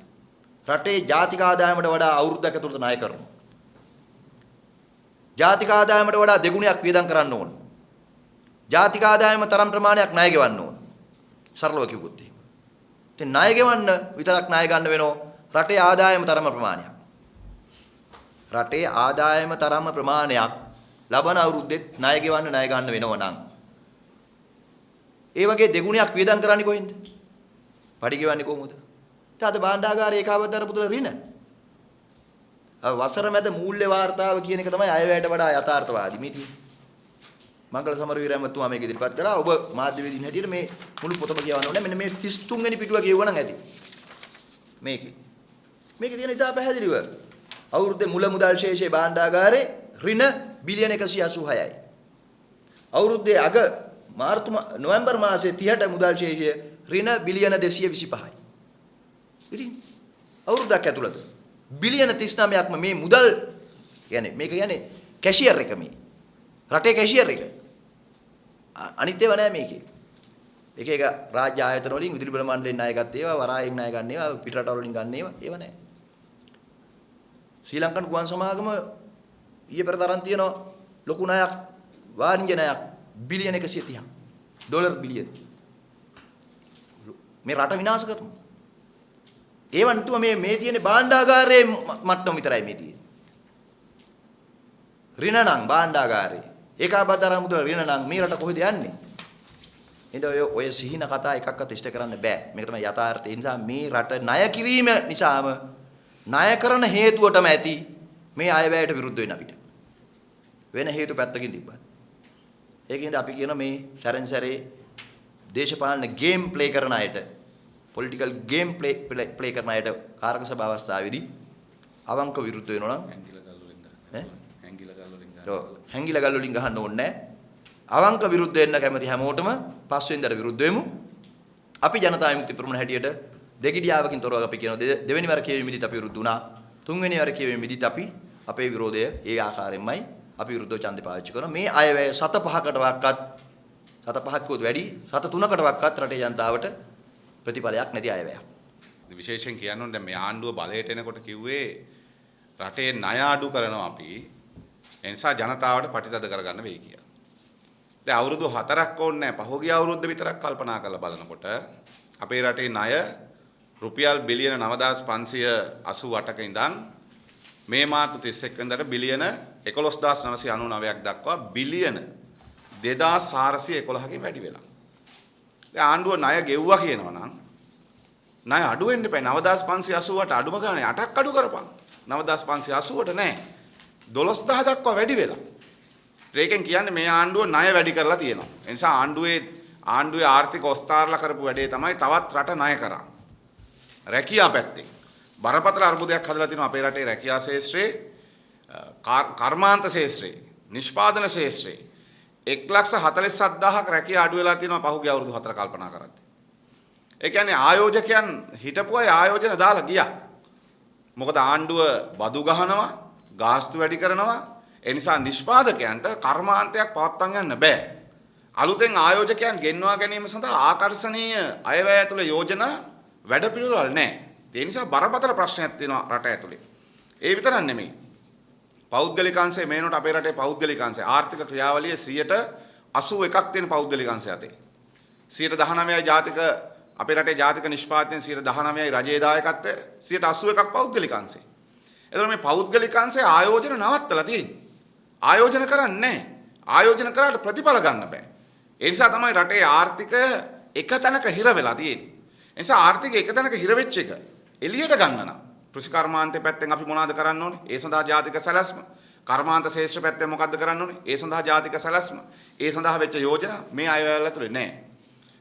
රටේ ජාතික ආදායමට වඩා අවුරුද්දක් ඇතුළත ණය කරනවා. ජාතික ආදායමට වඩා දෙගුණයක් වියදම් කරන්න ඕන. ජාතික ආදායම තරම් ප්‍රමාණයක් ණය ගෙවන්න ඕන. සරලව කිව්වොත් එහෙම. ඉතින් ණය ගෙවන්න විතරක් ණය ගන්න වෙනෝ රටේ ආදායම තරම ප්‍රමාණයක්. රටේ ආදායම තරම ප්‍රමාණයක් ලබන අවුරුද්දෙත් ණය ගෙවන්න ණය ගන්න වෙනව නම් ඒ වගේ දෙගුණයක් වියදම් කරන්නේ කොහෙන්ද? පඩි ගෙවන්නේ කොහොමද? ඊට අද භාණ්ඩාගාරයේ ඒකාබද්ධ පුතල රින. වසර මැද මූල්‍ය වාර්තාව කියන එක තමයි අයවැයට වඩා යථාර්ථවාදී මේ තියෙන්නේ. මංගල සමරවීර ඇමතුමා මේක ඉදිරිපත් කළා. ඔබ මාධ්‍යවේදීන් හැටියට මේ මුළු පොතම කියවන්න ඕනේ. මෙන්න මේ 33 වෙනි පිටුව කියවුවා නම් ඇති. මේකේ තියෙන ඉතා පැහැදිලිව අවුරුද්දේ මුල මුදල් ශේෂයේ භාණ්ඩාගාරේ ඍණ බිලියන 186යි. අවුරුද්දේ අග නොවැම්බර් මාසයේ 30ට මුදල් ශේෂය ඍණ බිලියන 225යි. ඉතින් අවුරුද්දක් ඇතුළත බිලියන 39ක්ම මේ මුදල් කියන්නේ මේක කියන්නේ කැෂියර් එක මේ. රටේ කැෂියර් එක. අනිත් ඒවා නෑ මේකේ. එක රාජ්‍ය ආයතන වලින් විදුලි බල මණ්ඩලයෙන් ණය ගත්ත ඒවා, වරායෙන් ණය ගන්න ඒවා, පිටරට වලින් ගන්න ඒවා නෑ. ශ්‍රී ලංකන් ගුවන් සමාගම ඊයේ පෙර තරම් තියෙනවා ලොකු ණයක්, වාණිජ්‍ය ණයක් බිලියන 130ක්. ඩොලර් බිලියන. මේ රට විනාශ කරනවා. ඒවා නිතුව මේ තියෙන භාණ්ඩාගාරයේ මට්ටම විතරයි මේ තියෙන්නේ. ඍණ නම් භාණ්ඩාගාරේ ඒකාබද්ධ මුදල් ඍණ නම් මේ රට කොහෙද යන්නේ? නේද ඔය සිහින කතා එකක්වත් ඉෂ්ට කරන්න බෑ. මේක තමයි යථාර්ථය. ඒ නිසා මේ රට ණය කිරීම නිසාම ණය කරන හේතුවටම ඇති මේ අයවැයට විරුද්ධ වෙන්න අපිට. වෙන හේතු පැත්තකින් තිබ්බා. ඒකින්ද අපි කියන මේ සැරෙන් සැරේ දේශපාලන ගේම් ප්ලේ කරන අයට, පොලිටිකල් ගේම් ප්ලේ කරන අයට කාරක සභා අවස්ථාවේදී අවංක විරුද්ධ වෙනවා නම් හැංගිලා ගල් වලින් ගහන්න ඕනේ නැහැ. අවංක විරුද්ධ වෙන්න කැමති හැමෝටම පස්වෙන්දට විරුද්ධ වෙමු. අපි ජනතා විමුක්ති පෙරමුණ හැටියට දෙගිඩියාවකින් තොරව අපි කියන දෙවෙනි වර කියවෙමිදිත් අපි විරුද්ධ වුණා. තුන්වෙනි වර කියවෙමිදිත් අපි අපේ විරෝධය ඒ ආකාරයෙන්මයි අපි විරුද්ධව ඡන්දය පාවිච්චි කරනවා. මේ අයවැය සත පහක් කෝද වැඩි සත තුනකටවත් රටේ ජනතාවට ප්‍රතිඵලයක් නැති අයවැයක්. විශේෂයෙන් කියන්න ඕනේ දැන් මේ ආණ්ඩුව බලයට එනකොට කිව්වේ රටේ ණය අඩු කරනවා අපි. ඒ නිසා ජනතාවට පටිතද කරගන්න වෙයි කියලා. දැන් අවුරුදු 4ක් ඕනේ නැහැ. පහුගිය අවුරුද්ද විතරක් කල්පනා කරලා බලනකොට අපේ රටේ ණය රුපියල් බිලියන 9,588ක ඉඳන් මේ මාර්තු 31 වෙනිදාට බිලියන 11,999ක් දක්වා බිලියන 2,411කින් වැඩි වෙලා. දැන් ආණ්ඩුව ණය ගෙව්වා කියනවා නම් ණය අඩු වෙන්න එපා. 9,588 අඩුම ගානේ 8ක් අඩු කරපන්. 9,588ට නෑ 12,000 දක්වා වැඩි වෙලා. ඒකෙන් කියන්නේ මේ ආණ්ඩුව ණය වැඩි කරලා තියෙනවා. ඒ නිසා ආණ්ඩුවේ ආර්ථික ඔස්තාරලා කරපු වැඩේ තමයි තවත් රට ණය කරා. රැකියා පැත්තෙන් බරපතල අර්බුදයක් හදලා තිනවා අපේ රටේ රැකියා ශාස්ත්‍රයේ, කර්මාන්ත ශාස්ත්‍රයේ, නිෂ්පාදන ශාස්ත්‍රයේ 1,47,000ක් රැකියා අඩු වෙලා තියෙනවා පහුගිය අවුරුදු 4 කල්පනා කරද්දී. ඒ කියන්නේ ආයෝජකයන් හිටපු අය ආයෝජන දාලා ගියා. මොකද ආණ්ඩුව බදු ගහනවා, ගාස්තු වැඩි කරනවා. ඒ නිසා නිෂ්පාදකයන්ට කර්මාන්තයක් පවත්වා යන්න බෑ. අලුතෙන් ආයෝජකයන් ගෙන්වා ගැනීම සඳහා ආකර්ෂණීය අයවැය ඇතුළේ යෝජනා වැඩපිළිවෙළ නැහැ. ඒ නිසා බරපතල ප්‍රශ්නයක් තියෙනවා රට ඇතුලේ. ඒ විතරක් නෙමෙයි. පෞද්ගලිකාංශය මේනොට අපේ රටේ පෞද්ගලිකාංශය ආර්ථික ක්‍රියාවලියේ 81ක් තියෙන පෞද්ගලිකාංශය අතේ. 19%යි ජාතික අපේ රටේ ජාතික නිෂ්පාදනයේ 19%යි රජයේ දායකත්වය 81ක් පෞද්ගලිකාංශය. එතකොට මේ පෞද්ගලිකාංශය ආයෝජන නවත්තලා තියෙන්නේ. ආයෝජන කරන්නේ නැහැ. ආයෝජන කරාට ප්‍රතිඵල ගන්න බෑ. ඒ නිසා තමයි රටේ ආර්ථිකය එක තැනක හිර වෙලා තියෙන්නේ. ඒ නිසා ආර්ථිකය එක තැනක හිර වෙච්ච එක එළියට ගන්න නම් කෘෂිකර්මාන්තයේ පැත්තෙන් අපි මොනවද කරන්න ඕනේ? ඒ සඳහා ජාතික සැලැස්ම. කර්මාන්ත ශේෂ්ත්‍ර පැත්තෙන් මොකද්ද කරන්න ඕනේ? ඒ සඳහා ජාතික සැලැස්ම. ඒ සඳහා වෙච්ච යෝජනා මේ අයවැල් ඇතුලේ නැහැ.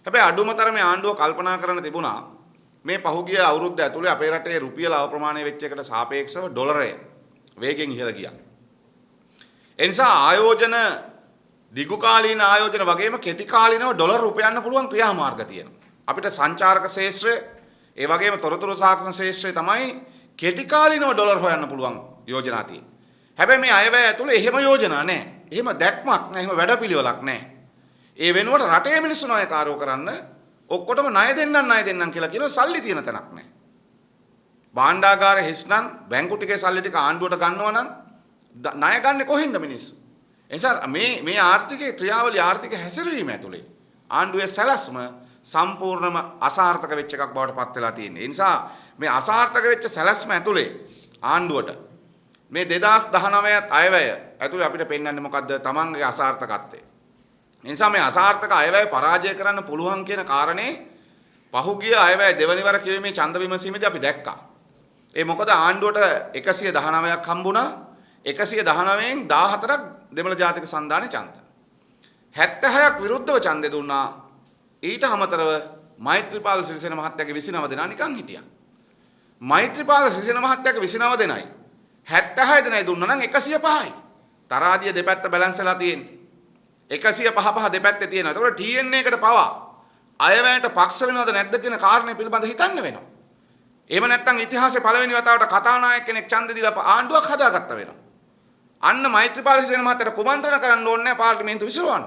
හැබැයි අඩුමතරමේ ආණ්ඩුව කල්පනා කරන්න තිබුණා මේ පහුගිය අවුරුද්ද ඇතුලේ අපේ රටේ රුපියල අවප්‍රමාණය වෙච්ච එකට සාපේක්ෂව ඩොලරය වේගෙන් ඉහළ ගියා. ඒ නිසා ආයෝජන දිගු කාලීන ආයෝජන වගේම කෙටි කාලීනව ඩොලර් උපයන්න පුළුවන් ක්‍රියාමාර්ග තියෙනවා. අපිට සංචාරක ශේෂ්ත්‍රය ඒ වගේම තොරතුරු සාකච්ඡා ශේෂ්ත්‍රය තමයි කෙටි කාලීනව ඩොලර් හොයන්න පුළුවන් යෝජනා තියෙන්නේ. හැබැයි මේ අයවැය ඇතුලේ එහෙම යෝජනා නැහැ. එහෙම දැක්මක් නැහැ. එහෙම වැඩපිළිවෙලක් නැහැ. ඒ වෙනුවට රටේ මිනිස්සු ණයකාරෝ කරන්න ඔක්කොටම ණය දෙන්නම් කියලා කියන සල්ලි තියෙන තැනක් නැහැ. භාණ්ඩාගාර හිස්නම් බැංකු ටිකේ සල්ලි ටික ආණ්ඩුවට ගන්නවා නම් ණය ගන්න කොහෙන්ද මිනිස්සු? එනිසා මේ ආර්ථිකයේ ක්‍රියාවලිය ආර්ථික හැසිරීම ඇතුලේ ආණ්ඩුවේ සැලැස්ම සම්පූර්ණම අසාර්ථක වෙච්ච එකක් බවට පත් වෙලා තියෙනවා. ඒ නිසා මේ අසාර්ථක වෙච්ච සැලැස්ම ඇතුලේ ආණ්ඩුවට මේ 2019 අයවැය ඇතුලේ අපිට පෙන්වන්නේ මොකද්ද? තමන්ගේ අසාර්ථකත්වය. ඒ නිසා මේ අසාර්ථක අයවැය පරාජය කරන්න පුළුවන් කියන කාරණේ පහුගිය අයවැය දෙවනි වර කිවීමේ ඡන්ද විමසීමේදී අපි දැක්කා. ඒ මොකද ආණ්ඩුවට 119ක් හම්බුණා. 119න් 14ක් දෙමළ ජාතික සන්ධානයේ ඡන්ද. 76ක් විරුද්ධව ඡන්දෙ දුන්නා. ඊට අමතරව මෛත්‍රීපාල සිරිසේන මහත්තයාගේ 29 දෙනා නිකන් හිටියා. මෛත්‍රීපාල සිරිසේන මහත්තයාගේ 29 දෙනයි 76 දෙනයි දුන්නා නම් 105යි. තරාදිය දෙපැත්ත බැලන්ස් වෙලා තියෙන්නේ. 105 දෙපැත්තේ තියෙනවා. ඒතකොට TN එකට පවා අයවැයට පක්ෂ වෙනවද නැද්ද කියන කාරණේ පිළිබඳ හිතන්න වෙනවා. එහෙම නැත්නම් ඉතිහාසයේ පළවෙනි වතාවට කතානායක කෙනෙක් ඡන්දෙ දීලා ආණ්ඩුවක් හදාගත්ත වෙනවා. අන්න මෛත්‍රීපාල සිරිසේන මහත්තයාට කුමන්ත්‍රණ කරන්න ඕනේ නැහැ පාර්ලිමේන්තුව විසිරවන්න.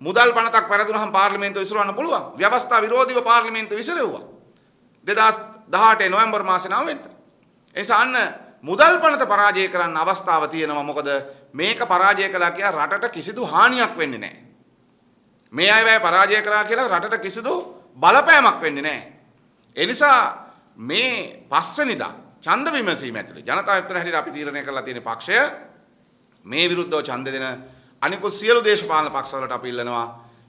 මුදල් පනතක් වැරදුනහම පාර්ලිමේන්තුව විසිරවන්න පුළුවන්. ව්‍යවස්ථා විරෝධීව පාර්ලිමේන්තුව විසිරෙව්වා. 2018 නොවැම්බර් මාසේ 9 වෙනිදා. ඒ නිසා අන්න මුදල් පනත පරාජය කරන්න අවස්ථාව තියෙනවා. මොකද මේක පරාජය කළා කියලා රටට කිසිදු හානියක් වෙන්නේ නැහැ. මේ අයවැය පරාජය කරා කියලා රටට කිසිදු බලපෑමක් වෙන්නේ නැහැ. ඒ නිසා මේ පස්වෙනිදා ඡන්ද විමසීම ඇතුලේ ජනතා විතර හැටියට අපි තීරණය කරලා තියෙන පක්ෂය මේ විරුද්ධව ඡන්ද දෙන අනිකුත් සියලු දේශපාලන පක්ෂවලට අපි ඉල්ලනවා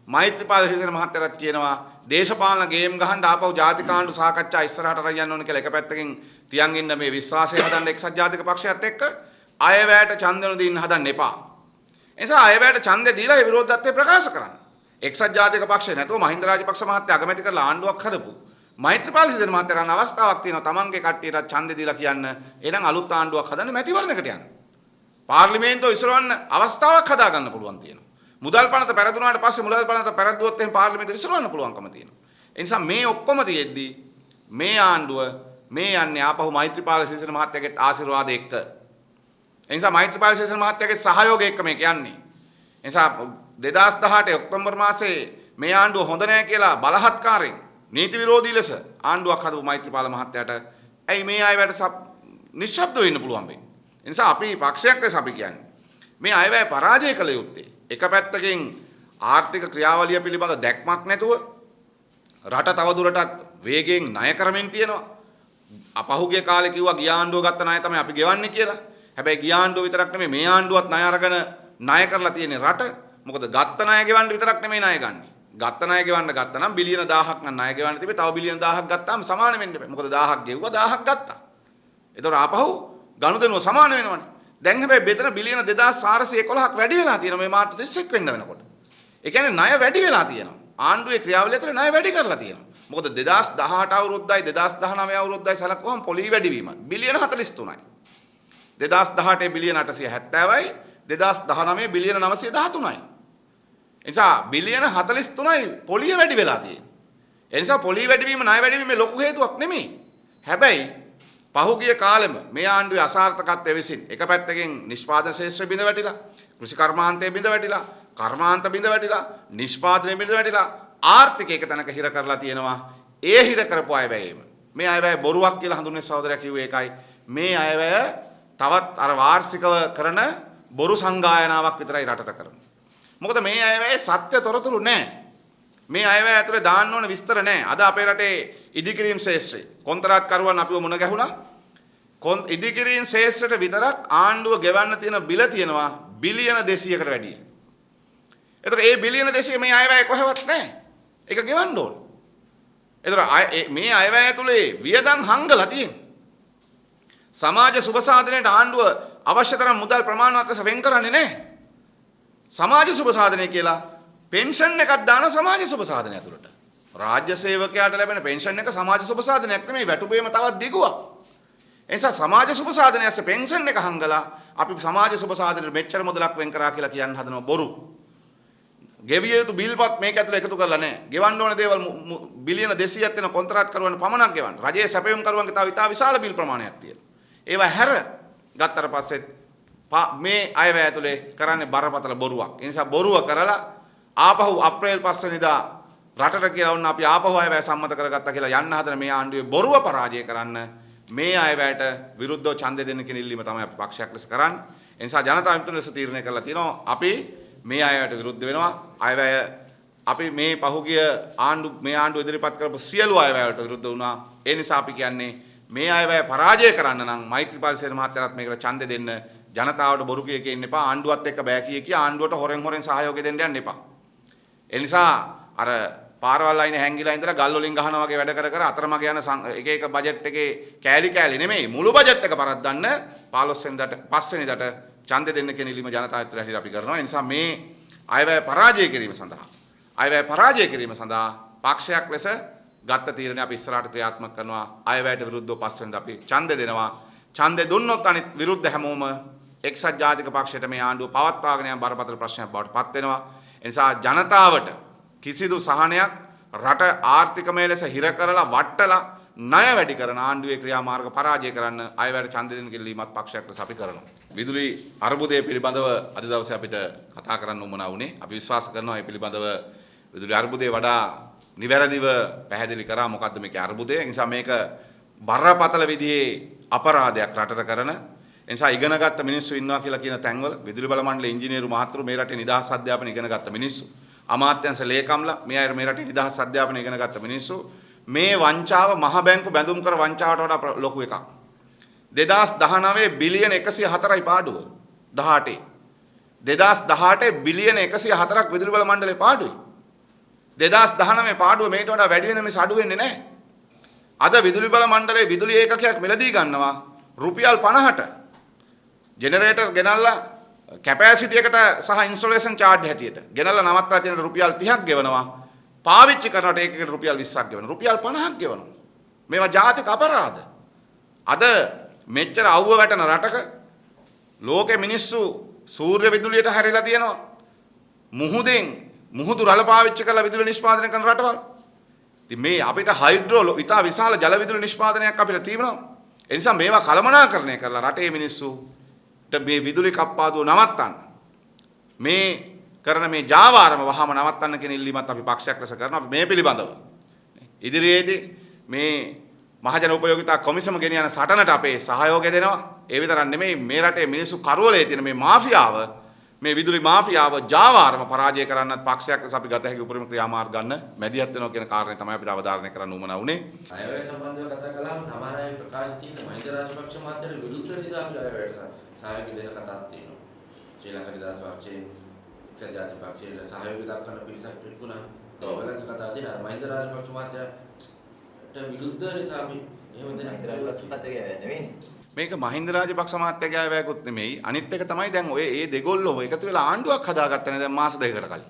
මෛත්‍රීපාල සිරිසේන මහත්තයාට කියනවා දේශපාලන ගේම් ගහන්න ආපහු ජාතිකාණ්ඩු සාකච්ඡා ඉස්සරහට අරන් යන්න ඕනේ කියලා එක පැත්තකින් තියන් ඉන්න මේ විශ්වාසය හදන්න එක්සත් ජාතික පක්ෂයත් එක්ක අයවැයට ඡන්ද දෙන්න හදන්න එපා. ඒ නිසා අයවැයට ඡන්ද දීලා ඒ විරෝධත්වය ප්‍රකාශ කරන්න. එක්සත් ජාතික පක්ෂය නැතුව මහින්ද රාජපක්ෂ මහත්තයා අගමැති කරලා ආණ්ඩුවක් හදපු මෛත්‍රීපාල සිරිසේන මහත්තයාට අවස්ථාවක් තියෙනවා තමන්ගේ කට්ටියට ඡන්ද දීලා කියන්න එහෙනම් අලුත් ආණ්ඩුවක් හදන්න මැතිවරණයකට යන්න. පාර්ලිමේන්තුව විසිරවන්න අවස්ථාවක් හදා ගන්න පුළුවන් තියෙනවා. මුදල් පනත පෙරදුනාට පස්සේ මුදල් පනත පෙරදුවොත් එහෙනම් පාර්ලිමේන්තුව විසිරවන්න පුළුවන්කම තියෙනවා. ඒ නිසා මේ ඔක්කොම තියෙද්දි මේ ආණ්ඩුව මේ යන්නේ ආපහු මෛත්‍රීපාල සිරිසේන මහත්තයාගේ ආශිර්වාද එක්ක. ඒ නිසා මෛත්‍රීපාල සිරිසේන මහත්තයාගේ සහයෝගය එක්ක මේක යන්නේ. ඒ නිසා 2018 ඔක්තෝබර් මාසේ මේ ආණ්ඩුව හොඳ නැහැ කියලා බලහත්කාරයෙන් නීති විරෝධී ලෙස ආණ්ඩුවක් හදපු මෛත්‍රීපාල මහත්තයාට ඇයි මේ අයවැයට නිශ්ශබ්ද වෙන්න පුළුවන් වෙන්නේ? ඒ නිසා අපි පක්ෂයක් ලෙස අපි කියන්නේ මේ අයවැය පරාජය කළ යුත්තේ එක පැත්තකින් ආර්ථික ක්‍රියාවලිය පිළිබඳ දැක්මක් නැතුව රට තවදුරටත් වේගයෙන් ණය කරමින් තියෙනවා. අපහුගිය කාලේ කිව්වා ගිය ආණ්ඩුව ගත්ත ණය තමයි අපි ගෙවන්නේ කියලා. හැබැයි ගිය ආණ්ඩුව විතරක් නෙමෙයි මේ ආණ්ඩුවත් ණය අරගෙන ණය කරලා තියෙන්නේ රට. මොකද ගත්ත ණය ගෙවන්න විතරක් නෙමෙයි ණය ගන්නේ. ගත්ත ණය ගෙවන්න ගත්තා නම් බිලියන 1000ක් නම් ණය ගෙවන්න තිබේ. තව බිලියන 1000ක් ගත්තාම සමාන වෙන්න බෑ. මොකද 1000ක් ගෙවුවා 1000ක් ගත්තා. ඒතකොට ආපහු ගනුදෙනුව සමාන වෙනවනේ. දැන් හැබැයි මෙතන බිලියන 2411ක් වැඩි වෙලා තියෙනවා මේ මාර්තු 31 වෙනිදා වෙනකොට. ඒ කියන්නේ ණය වැඩි වෙලා තියෙනවා. ආණ්ඩුවේ ක්‍රියාවලිය ඇතුලේ ණය වැඩි කරලා තියෙනවා. මොකද 2018 අවුරුද්දයි 2019 අවුරුද්දයි සලකුවම පොලි වැඩිවීම බිලියන 43යි. 2018 බිලියන 870යි 2019 බිලියන 913යි. එනිසා බිලියන 43යි පොලිය වැඩි වෙලා තියෙන්නේ. ඒ නිසා පොලි වැඩිවීම ණය වැඩිවීමේ ලොකු හේතුවක් නෙමෙයි. හැබැයි පහුගිය කාලෙම මේ ආණ්ඩුවේ අසාර්ථකත්වය විසින් එක පැත්තකින් නිෂ්පාදන ශේෂ්ත්‍රය බිඳ වැටිලා, කෘෂි කර්මාන්තය බිඳ වැටිලා, කර්මාන්ත බිඳ වැටිලා, නිෂ්පාදනය බිඳ වැටිලා, ආර්ථිකය එක තැනක හිර කරලා තියෙනවා. ඒ හිර කරපු අයවැයේම මේ අයවැය බොරුවක් කියලා හඳුන්වන්නේ සහෝදරයා කිව්වේ ඒකයි. මේ අයවැය තවත් අර වාර්ෂිකව කරන බොරු සංගායනාවක් විතරයි රටට කරන්නේ. මොකද මේ අයවැයේ සත්‍ය තොරතුරු නැහැ. මේ අයවැය ඇතුලේ දාන්න ඕන විස්තර නැහැ. අද අපේ රටේ ඉදිකිරීම් ශේෂ්ත්‍රය කොන්ත්‍රාත්කරුවන් අපිව මුණ ගැහුණා. ඉදිකිරීම් ශේෂ්ත්‍රයට විතරක් ආණ්ඩුව ගෙවන්න තියෙන බිල තියෙනවා බිලියන 200කට වැඩිය. ඒතර ඒ බිලියන 200 මේ අයවැය කොහෙවත් නැහැ. ඒක ගෙවන්න ඕන. ඒතර මේ අයවැය ඇතුලේ වියදම් හංගලා තියෙනවා. සමාජ සුබ සාධනයට ආණ්ඩුව අවශ්‍ය තරම් මුදල් ප්‍රමාණවත් ලෙස වෙන් කරන්නේ නැහැ. සමාජ සුබ සාධනය කියලා පෙන්ෂන් එකක් දාන සමාජ සුබ සාධනය ඇතුළට. රාජ්‍ය සේවකයාට ලැබෙන පෙන්ෂන් එක සමාජ සුබ සාධනයක් නෙමෙයි වැටුපේම තවත් දිගුවක්. ඒ නිසා සමාජ සුබ සාධනය ඇස්සේ පෙන්ෂන් එක හංගලා අපි සමාජ සුබ සාධනයට මෙච්චර මුදලක් වෙන් කරා කියලා කියන්න හදනවා බොරු. ගෙවිය යුතු බිල්පත් මේක ඇතුළේ එකතු කරලා නැහැ. ගෙවන්න ඕන දේවල් බිලියන 200ක් වෙන කොන්ත්‍රාත් කරුවන් පමණක් ගෙවන්න. රජයේ සැපයුම් කරුවන්ගේ තව ඉතා විශාල බිල් ප්‍රමාණයක් තියෙනවා. ඒවා හැර ගත්තට පස්සේ මේ අයවැය ඇතුලේ කරන්නේ බරපතල බොරුවක්. ඒ නිසා බොරුව කරලා ආපහු අප්‍රේල් 5 වෙනිදා රටට කියලා වුණ අපි ආපහු අයවැය සම්මත කරගත්තා කියලා යන්න හදන මේ ආණ්ඩුවේ බොරුව පරාජය කරන්න මේ අයවැයට විරුද්ධව ඡන්දය දෙන්න කියන ඉල්ලීම තමයි අපි පක්ෂයක් ලෙස කරන්නේ. ඒ නිසා ජනතා විමුක්ති ලෙස තීරණය කරලා තියෙනවා අපි මේ අයවැයට විරුද්ධ වෙනවා. අයවැය අපි මේ පහුගිය ආණ්ඩුව ඉදිරිපත් කරපු සියලු අයවැයට විරුද්ධ වුණා. ඒ නිසා අපි කියන්නේ මේ අයවැය පරාජය කරන්න නම් මෛත්‍රීපාල සේන මහත්තයාට මේකට ඡන්දය දෙන්න. ජනතාවට බොරු කිය ඉන්න එපා. ආණ්ඩුවත් එක්ක බෑ කිය ආණ්ඩුවට හොරෙන් සහයෝගය දෙන්න යන්න එපා. ඒ නිසා අර පාරවල් අයිනේ හැංගිලා ඉඳලා ගල් වලින් ගහනවා වගේ වැඩ කර අතරමඟ යන එක බජට් එකේ කෑලි නෙමෙයි මුළු බජට් එක පරද්දන්න 15 වෙනිදාට 5 වෙනිදාට ඡන්දය දෙන්න කියන ඉල්ලීම ජනතාවත් හැටියට අපි කරනවා. ඒ නිසා මේ අයවැය පරාජය කිරීම සඳහා පක්ෂයක් ලෙස ගත්ත තීරණය අපි ඉස්සරහට ක්‍රියාත්මක කරනවා. අයවැයට විරුද්ධව 5 වෙනිදා අපි ඡන්දය දෙනවා. ඡන්දය දුන්නොත් අනිත් විරුද්ධ හැමෝම එක්සත් ජාතික පක්ෂයට මේ ආණ්ඩුව පවත්වාගෙන යන බරපතල ප්‍රශ්නයක් බවට පත් වෙනවා. ඒ නිසා ජනතාවට කිසිදු සහනයක් රට ආර්ථිකමය ලෙස හිර කරලා වට්ටලා ණය වැඩි කරන ආණ්ඩුවේ ක්‍රියාමාර්ග පරාජය කරන්න අයවැයට ඡන්දය දෙන්න කිරීමත් පක්ෂයක් ලෙස අපි කරනවා. විදුලි අර්බුදය පිළිබඳව අද දවසේ අපිට කතා කරන්න උවමනා වුණේ. අපි විශ්වාස කරනවා මේ පිළිබඳව විදුලි අර්බුදය වඩා නිවැරදිව පැහැදිලි කරා මොකද්ද මේකේ අර්බුදය. ඒ නිසා මේක බරපතල විදිහේ අපරාධයක් රටට කරන. ඒ නිසා ඉගෙනගත්ත මිනිස්සු ඉන්නවා කියලා කියන තැන්වල විදුලි බල මණ්ඩලයේ ඉංජිනේරු මහතුරු මේ රටේ නිදහස් අධ්‍යාපන ඉගෙනගත්ත මිනිස්සු අමාත්‍යංශ ලේකම්ලා මේ අය මේ රටේ නිදහස් අධ්‍යාපන ඉගෙනගත්ත මිනිස්සු මේ වංචාව මහ බැංකු බැඳුම් කර වංචාවට වඩා ලොකු එකක්. 2019 බිලියන 104යි පාඩුව 18. 2018 බිලියන 104ක් විදුලි බල මණ්ඩලයේ පාඩුවයි. 2019 පාඩුව මේට වඩා වැඩි වෙන මිස අඩු වෙන්නේ නැහැ. අද විදුලි බල මණ්ඩලයේ විදුලි ඒකකයක් මිලදී ගන්නවා රුපියල් 50ට. ජෙනරේටර් ගෙනල්ලා කැපැසිටි එකට සහ ඉන්ස්ටොලේෂන් චාර්ජ් හැටියට ගෙනල්ලා නවත්තා තියෙන රුපියල් 30ක් ගෙවනවා. පාවිච්චි කරනකොට ඒකකට රුපියල් 20ක් ගෙවනවා. රුපියල් 50ක් ගෙවනවා. මේවා ජාතික අපරාධ. අද මෙච්චර අවුව වැටෙන රටක ලෝකෙ මිනිස්සු සූර්ය විදුලියට හැරිලා තියෙනවා. මුහුදු රළ පාවිච්චි කරලා විදුලි නිෂ්පාදනය කරන රටවල්. ඉතින් මේ අපිට හයිඩ්‍රෝ ඉතා විශාල ජල විදුලි නිෂ්පාදනයක් අපිට තියෙනවා. ඒ නිසා මේවා කළමනාකරණය කරලා රටේ මිනිස්සුට මේ විදුලි කප්පාදුව නවත්තන්න. මේ කරන මේ ජාවාරම වහම නවත්තන්න කියන ඉල්ලීමත් අපි පක්ෂයක් ලෙස කරනවා. අපි මේ පිළිබඳව ඉදිරියේදී මේ මහජන උපයෝගිතා කොමිසම ගෙනියන සටනට අපේ සහයෝගය දෙනවා. ඒ විතරක් නෙමෙයි මේ රටේ මිනිස්සු කරවලේ තියෙන මේ මාෆියාව මේ විදුලි මාෆියාව ජාවාරම පරාජය කරන්නත් පක්ෂයක් ලෙස අපි ගත හැකි උපරිම ක්‍රියාමාර්ග ගන්න මැදිහත් වෙනවා කියන කාරණේ තමයි අපිට අවධාරණය කරන්න උවමනා වුනේ. අයවැය සම්බන්ධව කතා කළාම සමහර අය ප්‍රකාශ තියෙන මහින්ද රාජපක්ෂ මහත්තයාට විරුද්ධ නිසා අපි අයවැයට සහයෝගය දෙන කතාවක් තියෙනවා. ශ්‍රී ලංකා නිදහස් පක්ෂයෙන් එක්සත් ජාතික පක්ෂයට සහයෝගය දක්වන පිරිසක් පිටුණා. ඒවලගේ කතාව තියෙනවා මහින්ද රාජපක්ෂ මහත්තයාට විරුද්ධ නිසා අපි එහෙම දෙන මහින්ද රාජපක්ෂ මහත්තයාගේ නෙවෙයි. මේක මහින්ද රාජපක්ෂ මහත්තයාගේ අයවැයකුත් නෙමෙයි. අනිත් එක තමයි දැන් ඔය ඒ දෙගොල්ලෝ එකතු වෙලා ආණ්ඩුවක් හදාගත්තනේ දැන් මාස දෙකකට කලින්.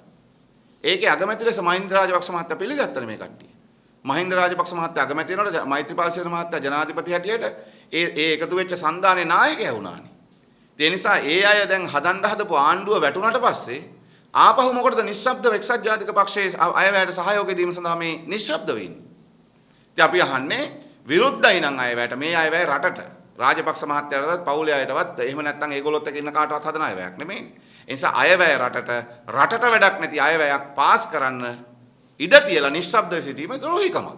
ඒකේ අගමැති ලෙස මහින්ද රාජපක්ෂ මහත්තයා පිළිගත්තනේ මේ කට්ටිය. මහින්ද රාජපක්ෂ මහත්තයා අගමැති වෙනකොට මෛත්‍රීපාල සේන මහත්තයා ජනාධිපති හැටියට ඒ එකතු වෙච්ච සන්දානේ නායකයා වුණානේ. ඒ නිසා ඒ අය දැන් හදන්න හදපු ආණ්ඩුව වැටුණාට පස්සේ ආපහු මොකටද නිශ්ශබ්දව එක්සත් ජාතික පක්ෂයේ අයවැයට සහයෝගය දීම සඳහා මේ නිශ්ශබ්ද වෙන්නේ. ඉතින් අපි අහන්නේ විරුද්ධයි නම් අයවැයට මේ අයවැය රටට රාජපක්ෂ මහත්තයාටවත් පවුලේ අයටවත් එහෙම නැත්නම් ඒගොල්ලොත් එක්ක ඉන්න කාටවත් හදන අයවැයක් නෙමෙයිනේ. ඒ නිසා අයවැය රටට වැඩක් නැති අයවැයක් පාස් කරන්න ඉඩ තියලා නිශ්ශබ්දව සිටීම ද්‍රෝහිකමක්.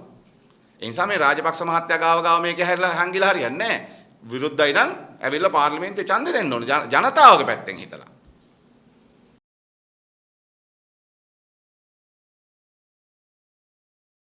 ඒ නිසා මේ රාජපක්ෂ මහත්තයා ගාව මේක හැරිලා හංගිලා හරියන්නේ නැහැ. විරුද්ධයි නම් ඇවිල්ලා පාර්ලිමේන්තුවේ ඡන්දෙ දෙන්න ඕනේ ජනතාවගේ පැත්තෙන් හිතලා.